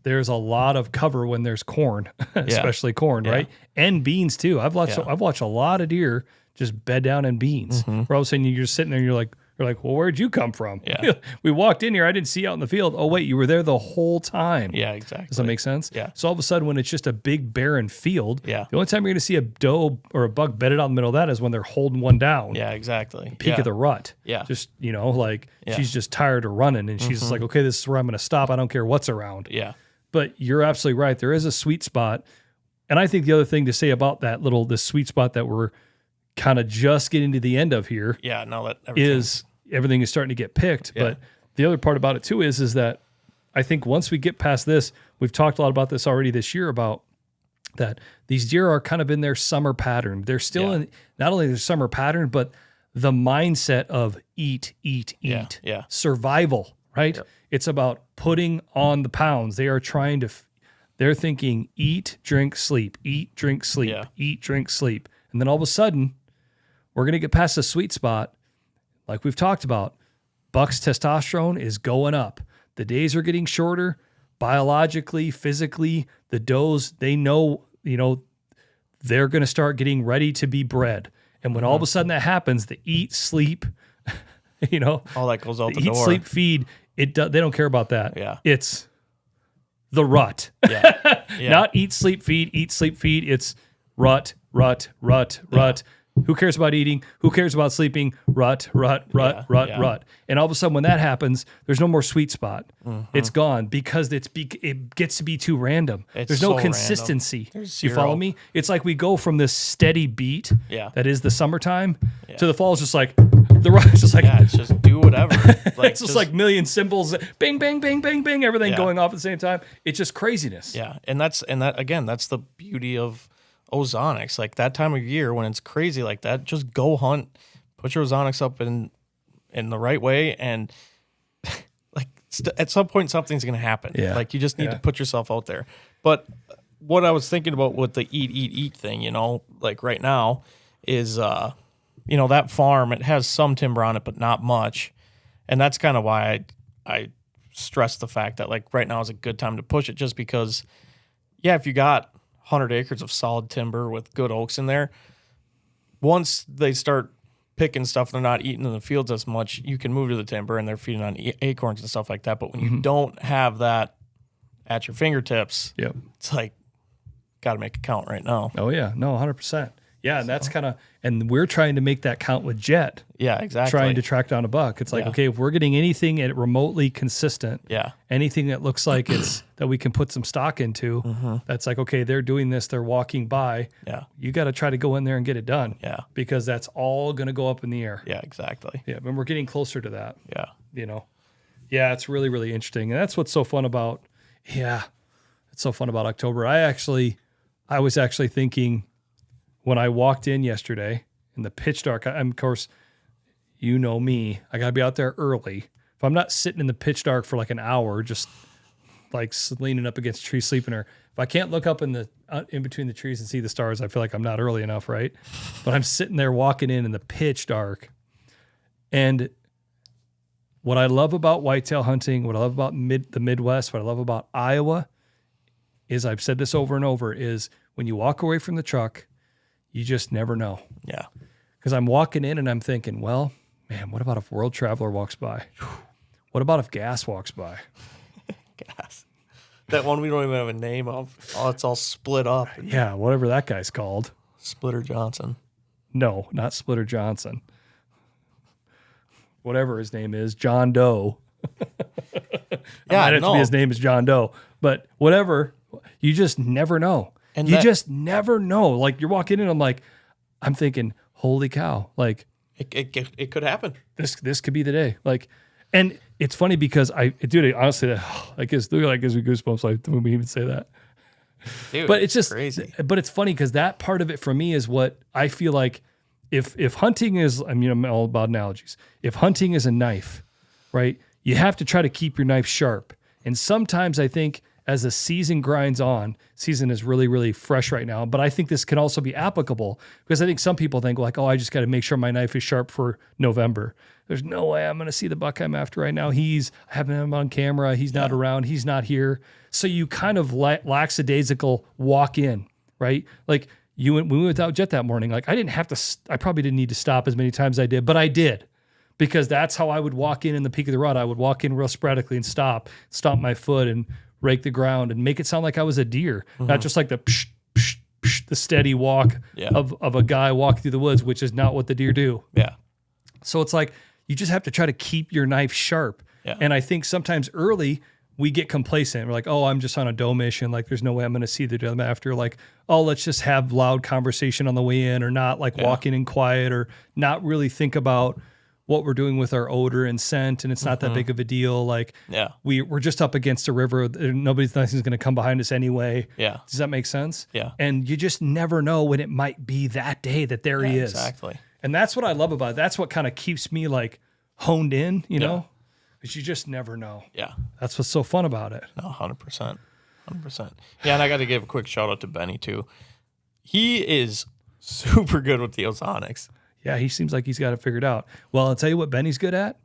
there's a lot of cover when there's corn, especially corn, right? And beans too. I've watched a lot of deer just bed down in beans. Where all of a sudden you're just sitting there and you're like, well, where'd you come from? Yeah. We walked in here. I didn't see you out in the field. Oh, wait, you were there the whole time. Yeah, exactly. Does that make sense? Yeah. So all of a sudden, when it's just a big barren field, the only time you're going to see a doe or a buck bedded out in the middle of that is when they're holding one down. Yeah, exactly. Peak of the rut. Yeah. Just, she's just tired of running and she's just like, okay, this is where I'm going to stop. I don't care what's around. Yeah. But you're absolutely right. There is a sweet spot. And I think the other thing to say about this sweet spot that we're kind of just getting to the end of here. Yeah, now that everything is starting to get picked. Yeah. But the other part about it too is that I think once we get past this, we've talked a lot about this already this year, about that these deer are kind of in their summer pattern. They're still in not only their summer pattern, but the mindset of eat, survival, right? Yep. It's about putting on the pounds. They are trying to, they're thinking eat, drink, sleep, eat, drink, sleep, eat, drink, sleep. And then all of a sudden, we're going to get past the sweet spot. Like we've talked about, buck's testosterone is going up. The days are getting shorter. Biologically, physically, the does, they know, they're going to start getting ready to be bred. And when all of a sudden that happens, the eat, sleep, all that goes out the door. Eat, sleep, feed, they don't care about that. Yeah. It's the rut. Yeah. Not eat, sleep, feed, it's rut. Who cares about eating? Who cares about sleeping? Rut. And all of a sudden when that happens, there's no more sweet spot. It's gone because it gets to be too random. There's no consistency. You follow me? It's like we go from this steady beat that is the summertime to the fall is just like the rut is just like it's just do whatever. Like, it's just like million cymbals, bing, bang, bang, bang, bang, everything going off at the same time. It's just craziness. Yeah. And that's the beauty of Ozonics. Like that time of year when it's crazy like that, just go hunt, put your Ozonics up in the right way, and like at some point something's going to happen. Like you just need to put yourself out there. But what I was thinking about with the eat thing, like right now is that farm, it has some timber on it but not much, and that's kind of why I stress the fact that like right now is a good time to push it, just because if you got 100 acres of solid timber with good oaks in there, once they start picking stuff, they're not eating in the fields as much, you can move to the timber and they're feeding on acorns and stuff like that. But when you don't have that at your fingertips, it's like, got to make it count right now. Oh yeah, no, 100%. Yeah, and that's kind of, and we're trying to make that count with Jet. Yeah, exactly. Trying to track down a buck. It's like, okay, if we're getting anything at remotely consistent, anything that looks like it's that we can put some stock into, that's like, okay, they're doing this, they're walking by. Yeah. You got to try to go in there and get it done. Yeah. Because that's all going to go up in the air. Yeah, exactly. Yeah, and we're getting closer to that. Yeah. You know. Yeah, it's really, really interesting. And that's what's so fun about, it's so fun about October. I was actually thinking when I walked in yesterday in the pitch dark, I'm, of course, you know me, I got to be out there early. If I'm not sitting in the pitch dark for like an hour, just like leaning up against a tree sleeping, or if I can't look up in between the trees and see the stars, I feel like I'm not early enough, right? But I'm sitting there walking in the pitch dark. And what I love about whitetail hunting, what I love about the Midwest, what I love about Iowa is, I've said this over and over, is when you walk away from the truck, you just never know. Yeah. Because I'm walking in and I'm thinking, well, man, what about if World Traveler walks by? What about if Gas walks by? Gas. That one we don't even have a name of. Oh, it's all split up. Yeah, whatever that guy's called. Splitter Johnson. No, not Splitter Johnson. Whatever his name is, John Doe. His name is John Doe. But whatever, you just never know. And you just never know. Like, you're walking in, I'm thinking, holy cow, like it could happen. This could be the day. Like, and it's funny because honestly, I guess me goosebumps like when we even say that. Dude, but it's just crazy. But it's funny because that part of it for me is what I feel like. If hunting is, I'm all about analogies. If hunting is a knife, right, you have to try to keep your knife sharp. And sometimes I think as the season grinds on, season is really, really fresh right now, but I think this can also be applicable because I think some people think like, oh, I just got to make sure my knife is sharp for November. There's no way I'm going to see the buck I'm after right now. I haven't him on camera. He's not around. He's not here. So you kind of lackadaisical walk in, right? Like, when we went out Jet that morning, like I probably didn't need to stop as many times as I did, but I did because that's how I would walk in the peak of the rut. I would walk in real sporadically and stomp my foot and rake the ground and make it sound like I was a deer, not just like the psh, psh, psh, the steady walk of a guy walking through the woods, which is not what the deer do. Yeah. So it's like you just have to try to keep your knife sharp. Yeah. And I think sometimes early we get complacent. We're like, oh, I'm just on a doe mission. Like, there's no way I'm going to see the deer after. Like, oh, let's just have loud conversation on the way in, or not like walking in quiet, or not really think about what we're doing with our odor and scent. And it's not that big of a deal. Like, we're just up against a river. Nothing's going to come behind us anyway. Yeah. Does that make sense? Yeah. And you just never know when it might be that day that there he is. Exactly. And that's what I love about it. That's what kind of keeps me like honed in, you know? Because you just never know. Yeah. That's what's so fun about it. No, 100%. 100%. Yeah, and I got to give a quick shout out to Benny, too. He is super good with the Ozonics. Yeah, he seems like he's got it figured out. Well, I'll tell you what Benny's good at.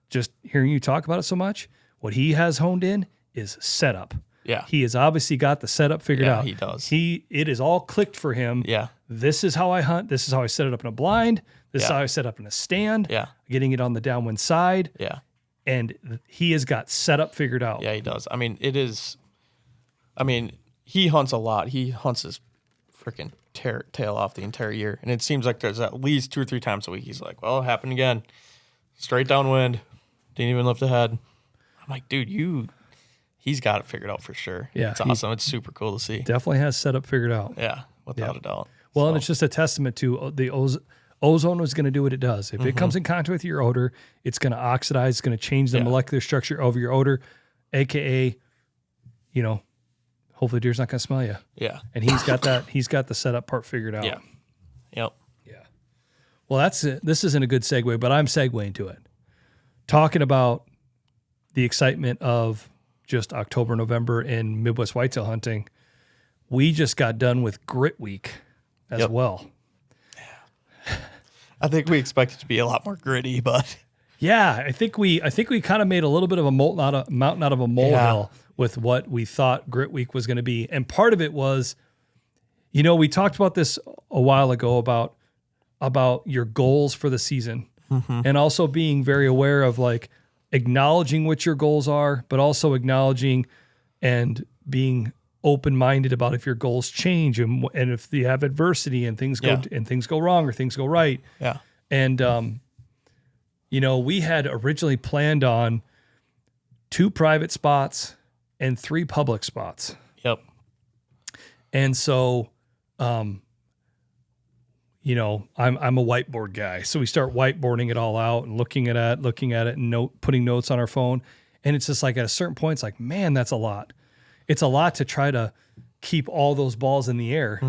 Just hearing you talk about it so much, what he has honed in is setup. Yeah. He has obviously got the setup figured out. Yeah, he does. It is all clicked for him. Yeah. This is how I hunt. This is how I set it up in a blind. This is how I set up in a stand. Yeah. Getting it on the downwind side. Yeah. And he has got setup figured out. Yeah, he does. I mean, he hunts a lot. He hunts his freaking tail off the entire year. And it seems like there's at least 2 or 3 times a week he's like, well, it happened again. Straight downwind. Didn't even lift a head. I'm like, dude, he's got it figured out for sure. Yeah. It's awesome. It's super cool to see. Definitely has setup figured out. Yeah, without a doubt. Well, and it's just a testament to the ozone is going to do what it does. If it comes in contact with your odor, it's going to oxidize. It's going to change the molecular structure of your odor, AKA, hopefully deer's not going to smell you. Yeah. And he's got that. He's got the setup part figured out. Yeah. Yep. Yeah. Well, that's it. This isn't a good segue, but I'm segueing to it. Talking about the excitement of just October, November in Midwest whitetail hunting. We just got done with Grit Week as well. I think we expect it to be a lot more gritty, but yeah, I think we kind of made a little bit of a mountain out of a molehill with what we thought Grit Week was going to be. And part of it was, we talked about this a while ago about your goals for the season, and also being very aware of like acknowledging what your goals are, but also acknowledging and being open-minded about if your goals change and if you have adversity and things go wrong or things go right. Yeah. And, we had originally planned on 2 private spots and 3 public spots. Yep. And so, I'm a whiteboard guy. So we start whiteboarding it all out and looking at it and putting notes on our phone. And it's just like at a certain point, it's like, man, that's a lot. It's a lot to try to keep all those balls in the air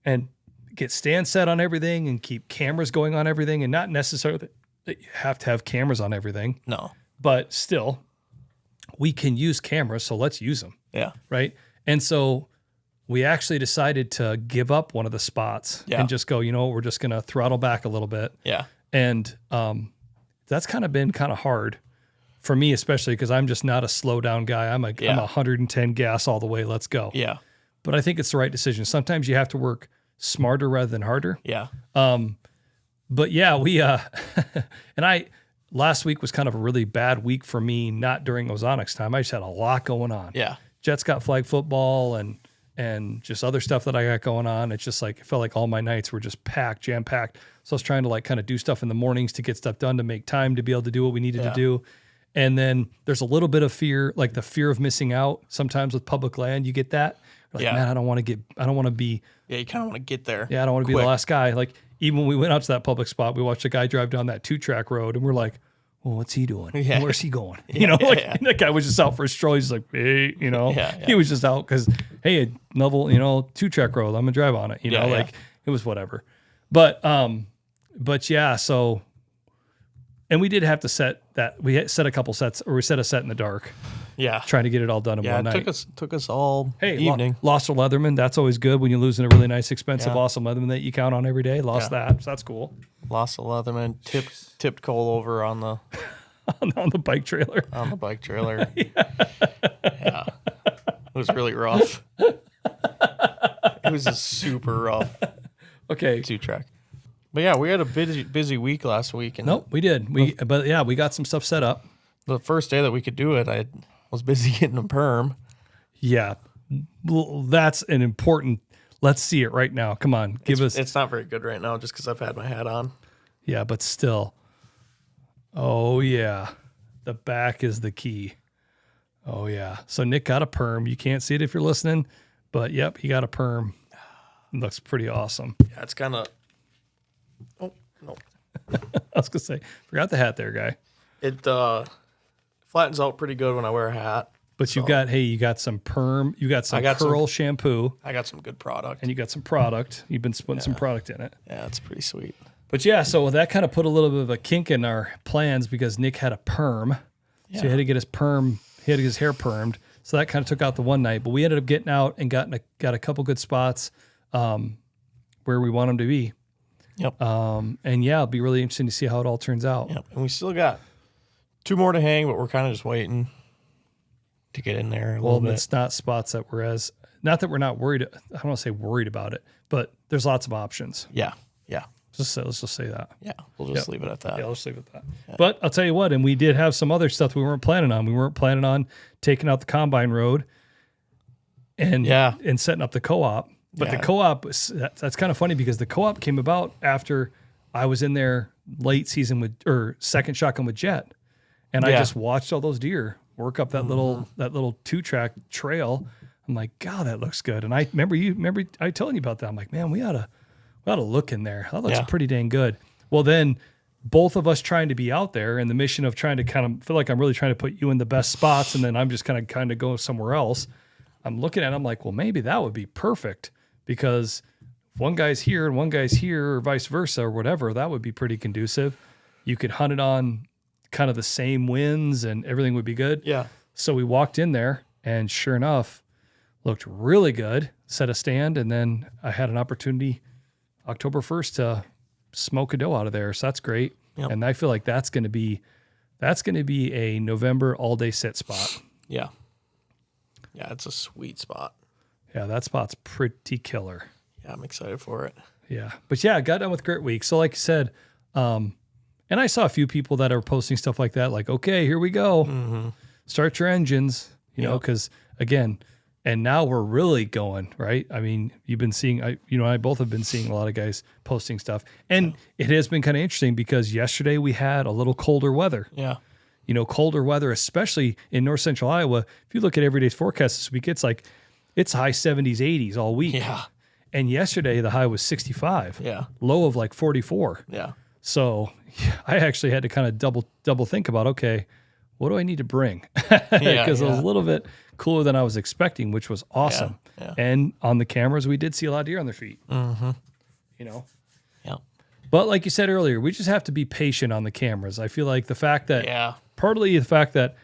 and get stand set on everything and keep cameras going on everything, and not necessarily that you have to have cameras on everything. No. But still, we can use cameras, so let's use them. Yeah. Right? And so we actually decided to give up one of the spots and just go, we're just going to throttle back a little bit. Yeah. And that's been kind of hard for me, especially because I'm just not a slow down guy. I'm a 110 gas all the way. Let's go. Yeah. But I think it's the right decision. Sometimes you have to work smarter rather than harder. Yeah. But yeah, we last week was kind of a really bad week for me, not during Ozonics time. I just had a lot going on. Yeah. Jets got flag football and just other stuff that I got going on. It's just like, it felt like all my nights were just jam packed. So I was trying to kind of do stuff in the mornings to get stuff done, to make time to be able to do what we needed to do. And then there's a little bit of fear, like the fear of missing out. Sometimes with public land, you get that. You're like, man, I don't want to be. Yeah, you kind of want to get there. Yeah, I don't want to be the last guy. Like, even when we went out to that public spot, we watched a guy drive down that 2-track road, and we're like, well, what's he doing? Yeah. Where's he going? That guy was just out for a stroll. He's like, hey, he was just out because, hey, level, 2-track road, I'm gonna drive on it. It was whatever. But yeah, so, and we did have to set that. We set a couple sets, or we set a set in the dark. Yeah, trying to get it all done in one night. Took us all evening. Lost a Leatherman. That's always good when you're losing a really nice, expensive, awesome Leatherman that you count on every day. Lost that, so that's cool. Lost a Leatherman. Tipped Cole over on the on the bike trailer. On the bike trailer. Yeah, it was really rough. It was just super rough. Okay, 2-track. But yeah, we had a busy week last week. And nope, we did. We got some stuff set up. The first day that we could do it, I was busy getting a perm. Yeah, well, that's an important. Let's see it right now. Come on, give us. It's not very good right now, just because I've had my hat on. Yeah, but still. Oh yeah, the back is the key. Oh yeah. So Nick got a perm. You can't see it if you're listening, but yep, he got a perm. It looks pretty awesome. Yeah, it's kind of. Oh no. I was gonna say, forgot the hat there, guy. It flattens out pretty good when I wear a hat. But you got some perm, you got some curl shampoo. I got some good product. And you got some product. You've been putting some product in it. Yeah, it's pretty sweet. But yeah, so that kind of put a little bit of a kink in our plans because Nick had a perm. Yeah. So he had to get his perm, he had to get his hair permed. So that kind of took out the one night. But we ended up getting out and got a couple good spots where we want them to be. Yep. And yeah, it'll be really interesting to see how it all turns out. Yep. And we still got 2 more to hang, but we're kind of just waiting to get in there a little bit. Well, it's not spots that not that we're not worried. I don't want to say worried about it, but there's lots of options. Yeah. Yeah. Let's just say that. Yeah. We'll just leave it at that. Yeah, let's leave it at that. Yeah. But I'll tell you what, and we did have some other stuff we weren't planning on. We weren't planning on taking out the combine road and setting up the co-op. But the co-op, that's kind of funny because the co-op came about after I was in there late season second shotgun with Jet. And I just watched all those deer work up that little 2-track trail. I'm like, God, that looks good. And I remember I telling you about that. I'm like, man, we ought to look in there. That looks pretty dang good. Well, then both of us trying to be out there and the mission of trying to kind of feel like I'm really trying to put you in the best spots, and then I'm just kind of go somewhere else. I'm looking at it, I'm like, well, maybe that would be perfect because if one guy's here and one guy's here or vice versa or whatever, that would be pretty conducive. You could hunt it on kind of the same winds and everything would be good. Yeah. So we walked in there and sure enough, looked really good, set a stand, and then I had an opportunity October 1st to smoke a doe out of there. So that's great. Yep. And I feel like that's going to be a November all day sit spot. Yeah. Yeah. It's a sweet spot. Yeah. That spot's pretty killer. Yeah. I'm excited for it. Yeah. But yeah, I got done with Grit Week. So like I said, and I saw a few people that are posting stuff like that, like, okay, here we go. Mm-hmm. Start your engines, you know, because again, And now we're really going, right? I mean, you've been seeing, I both have been seeing a lot of guys posting stuff. And it has been kind of interesting because yesterday we had a little colder weather. Yeah. Colder weather, especially in north central Iowa. If you look at every day's forecast this week, it's high 70s, 80s all week. Yeah. And yesterday the high was 65. Yeah. Low of like 44. Yeah. So I actually had to kind of double think about, okay, what do I need to bring? Because it was a little bit cooler than I was expecting, which was awesome. Yeah. And on the cameras, we did see a lot of deer on their feet. Mm-hmm. Yeah. But like you said earlier, we just have to be patient on the cameras. I feel like the fact that, partly the fact that,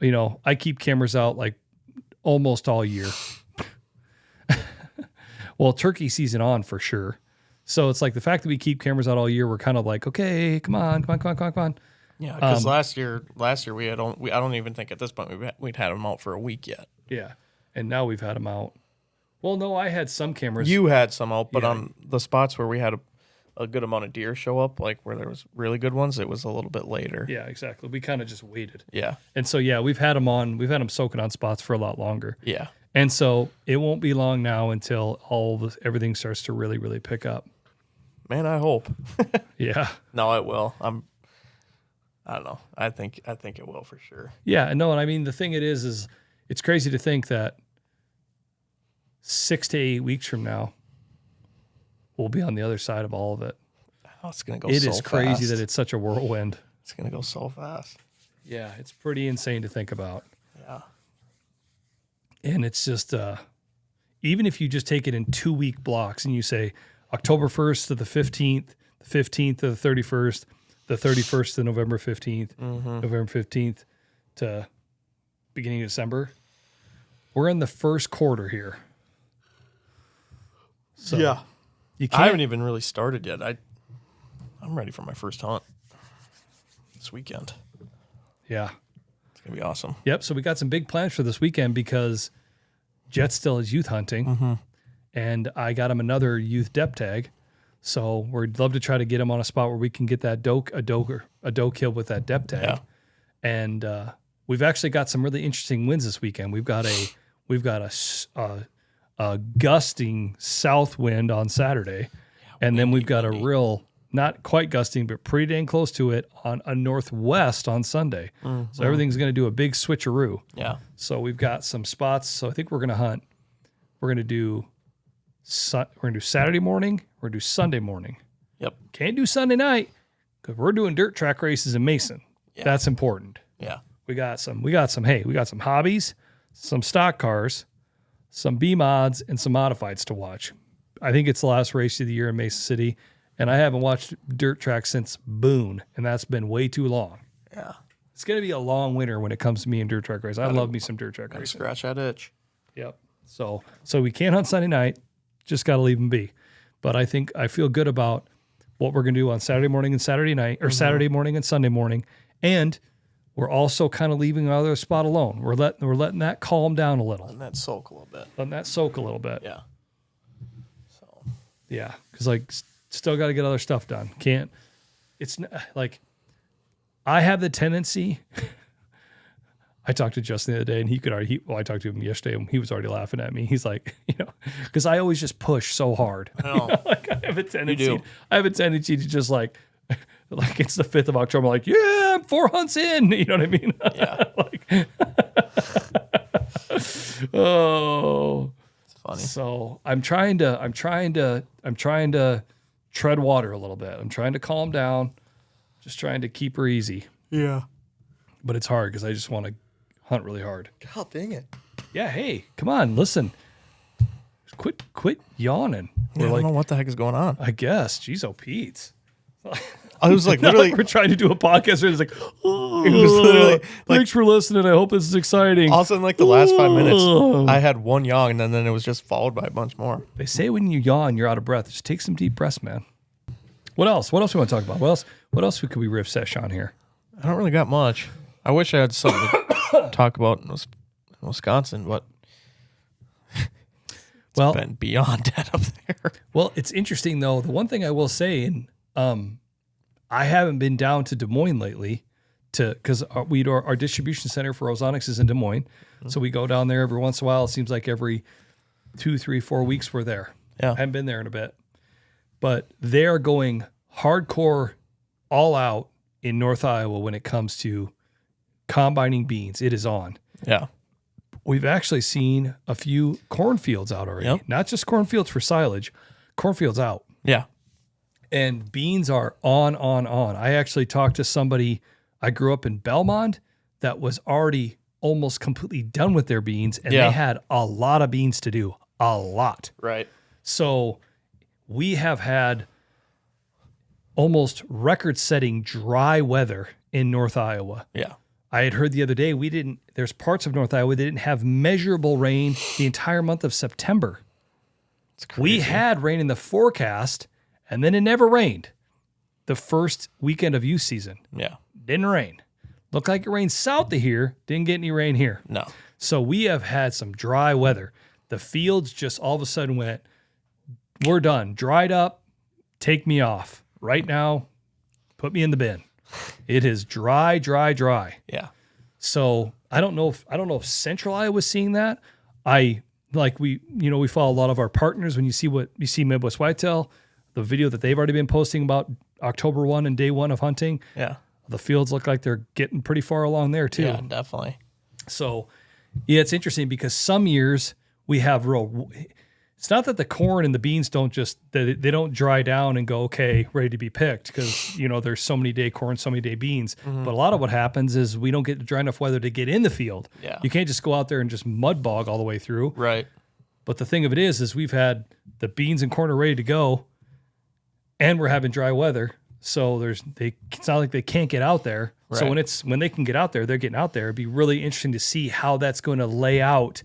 I keep cameras out like almost all year. Well, turkey season on for sure. So it's like the fact that we keep cameras out all year, we're kind of like, okay, come on. Yeah, because last year we had I don't even think at this point we'd had them out for a week yet. Yeah, and now we've had them out. Well, no, I had some cameras. You had some out, but on the spots where we had a good amount of deer show up, like where there was really good ones, it was a little bit later. Yeah, exactly. We kind of just waited. Yeah, and so we've had them on. We've had them soaking on spots for a lot longer. Yeah, and so it won't be long now until everything starts to really, really pick up. Man, I hope. Yeah. No, it will. I don't know. I think it will for sure. Yeah, no, and I mean the thing is it's crazy to think that 6 to 8 weeks from now we'll be on the other side of all of it. Oh, it's gonna go. It is crazy that it's such a whirlwind. It's gonna go so fast. Yeah, it's pretty insane to think about. Yeah. And it's just even if you just take it in 2-week blocks and you say October 1st to the 15th, the 15th to the 31st, the 31st to November 15th, November 15th to beginning of December. We're in the first quarter here. So yeah. I haven't even really started yet. I'm ready for my first hunt this weekend. Yeah. It's going to be awesome. Yep. So we got some big plans for this weekend because Jet still is youth hunting. And I got him another youth depth tag. So we'd love to try to get him on a spot where we can get that a doe kill with that depth tag. Yeah. And we've actually got some really interesting winds this weekend. We've got a gusting south wind on Saturday, and then we've got a real, not quite gusting, but pretty dang close to it on a northwest on Sunday. So everything's going to do a big switcheroo. Yeah. So we've got some spots. So I think we're going to hunt. We're going to do Saturday morning. We're going to do Sunday morning. Yep. Can't do Sunday night because we're doing dirt track races in Mason. Yeah. That's important. Yeah. We got some hobbies, some stock cars, some B mods, and some modifieds to watch. I think it's the last race of the year in Mason City, and I haven't watched dirt track since Boone, and that's been way too long. Yeah. It's going to be a long winter when it comes to me and dirt track racing. I love me some dirt track racing. Scratch that itch. Yep. So we can't hunt Sunday night. Just got to leave them be. But I feel good about what we're going to do on Saturday morning and Saturday night, or Saturday morning and Sunday morning. And we're also kind of leaving our other spot alone. We're letting that calm down a little. Letting that soak a little bit. Yeah. So. Yeah, because still got to get other stuff done. It's like, I have the tendency. I talked to Justin the other day, and I talked to him yesterday, and he was already laughing at me. He's like, because I always just push so hard. I know. I have a tendency to just like it's the 5th of October. I'm like, yeah, I'm 4 hunts in. You know what I mean? Yeah. Oh, it's funny. So I'm trying to tread water a little bit. I'm trying to calm down, just trying to keep her easy. Yeah. But it's hard because I just want to hunt really hard. God dang it. Yeah, hey, come on, listen. Quit yawning. Yeah, I don't know what the heck is going on. I guess. Jeez, oh, Pete. I was like, literally. We're trying to do a podcast where it's like, oh, it was literally like, thanks for listening. I hope this is exciting. All of a sudden, like the last 5 minutes, I had one yawn, and then it was just followed by a bunch more. They say when you yawn, you're out of breath. Just take some deep breaths, man. What else? What else we want to talk about? What else could we riff sesh on here? I don't really got much. I wish I had something to talk about in Wisconsin, but it's been beyond that up there. Well, it's interesting, though. The one thing I will say, and I haven't been down to Des Moines lately because our distribution center for Ozonics is in Des Moines. So we go down there every once in a while. It seems like every 2, 3, 4 weeks we're there. Yeah. I haven't been there in a bit. But they are going hardcore all out in North Iowa when it comes to combining beans. It is on. Yeah. We've actually seen a few cornfields out already. Yep. Not just cornfields for silage, cornfields out. Yeah. And beans are on. I actually talked to somebody, I grew up in Belmont, that was already almost completely done with their beans, and they had a lot of beans to do. A lot. Right. So we have had almost record-setting dry weather in North Iowa. Yeah. I had heard the other day there's parts of North Iowa that didn't have measurable rain the entire month of September. It's crazy. We had rain in the forecast, and then it never rained. The first weekend of youth season. Yeah. Didn't rain. Looked like it rained south of here. Didn't get any rain here. No. So we have had some dry weather. The fields just all of a sudden went, we're done. Dried up. Take me off. Right now, put me in the bin. It is dry. Yeah. So I don't know if Central Iowa was seeing that. We follow a lot of our partners. When you see Midwest Whitetail, the video that they've already been posting about October 1 and day 1 of hunting. Yeah. The fields look like they're getting pretty far along there too. Yeah, definitely. So yeah, it's interesting because some years we have it's not that the corn and the beans they don't dry down and go, okay, ready to be picked, because, there's so many day corn, so many day beans. But a lot of what happens is we don't get dry enough weather to get in the field. Yeah. You can't just go out there and just mud bog all the way through. Right. But the thing of it is we've had the beans and corn are ready to go, and we're having dry weather. So it's not like they can't get out there. Right. So when they can get out there, they're getting out there. It'd be really interesting to see how that's going to lay out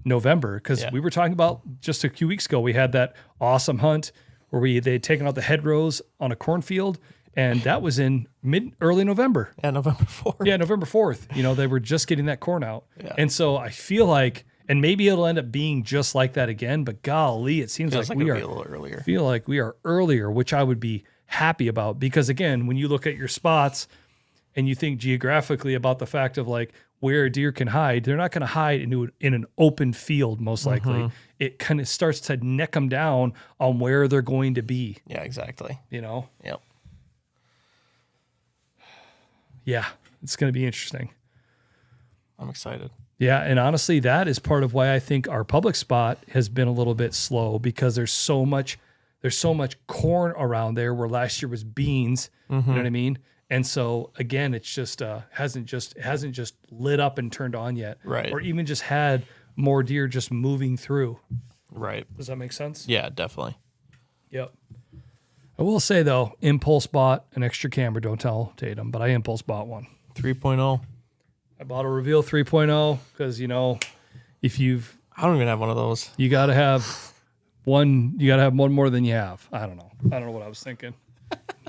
November, because we were talking about just a few weeks ago, we had that awesome hunt where they'd taken out the hedgerows on a cornfield, and that was in early November. Yeah, November 4th. Yeah, November 4th. They were just getting that corn out. Yeah. And so I feel like, and maybe it'll end up being just like that again, but golly, it seems like we are a little earlier. Feel like we are earlier, which I would be happy about, because again, when you look at your spots and you think geographically about the fact of like where deer can hide, they're not going to hide in an open field, most likely. It kind of starts to neck them down on where they're going to be. Yeah, exactly. Yep. Yeah, it's going to be interesting. I'm excited. Yeah, and honestly, that is part of why I think our public spot has been a little bit slow, because there's so much corn around there, where last year was beans. You know what I mean? And so again, it's just hasn't just lit up and turned on yet, right? Or even just had more deer just moving through, right? Does that make sense? Yeah, definitely. Yep. I will say though, impulse bought an extra camera. Don't tell Tatum, but I impulse bought one. 3.0. I bought a Reveal 3.0 because I don't even have one of those. You got to have one. You got to have one more than you have. I don't know what I was thinking.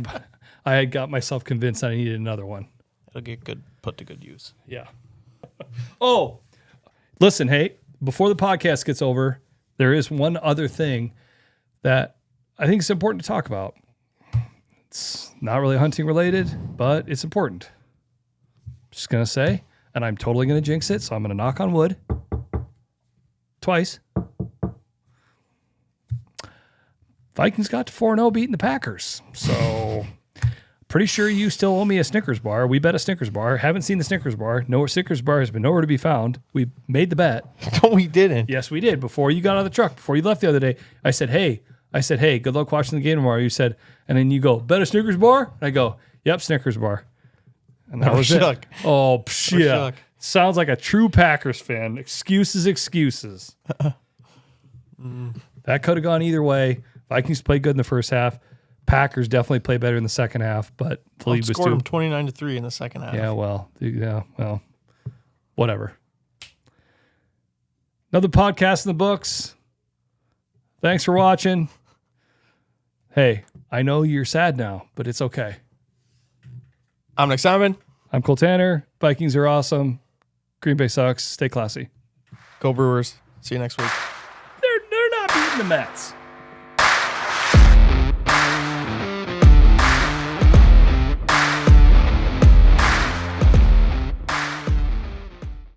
But I had got myself convinced that I needed another one. It'll get put to good use. Yeah. Oh, listen, hey, before the podcast gets over, there is one other thing that I think is important to talk about. It's not really hunting related, but it's important. Just going to say, and I'm totally going to jinx it, so I'm going to knock on wood twice. Vikings got to 4-0 beating the Packers. So pretty sure you still owe me a Snickers bar. We bet a Snickers bar. Haven't seen the Snickers bar. No, Snickers bar has been nowhere to be found. We made the bet. No, we didn't. Yes, we did. Before you got out of the truck, before you left the other day, I said, hey, good luck watching the game tomorrow. You said, and then you go, bet a Snickers bar? And I go, yep, Snickers bar. And that was shook. it. Oh, yeah. Sounds like a true Packers fan. Excuses. That could have gone either way. Vikings played good in the first half. Packers definitely played better in the second half, but the lead was scored them 29-3 in the second half. Yeah, well, whatever. Another podcast in the books. Thanks for watching. Hey, I know you're sad now, but it's okay. I'm Nick Simon. I'm Cole Tanner. Vikings are awesome. Green Bay sucks. Stay classy. Go Brewers. See you next week. They're not beating the Mets.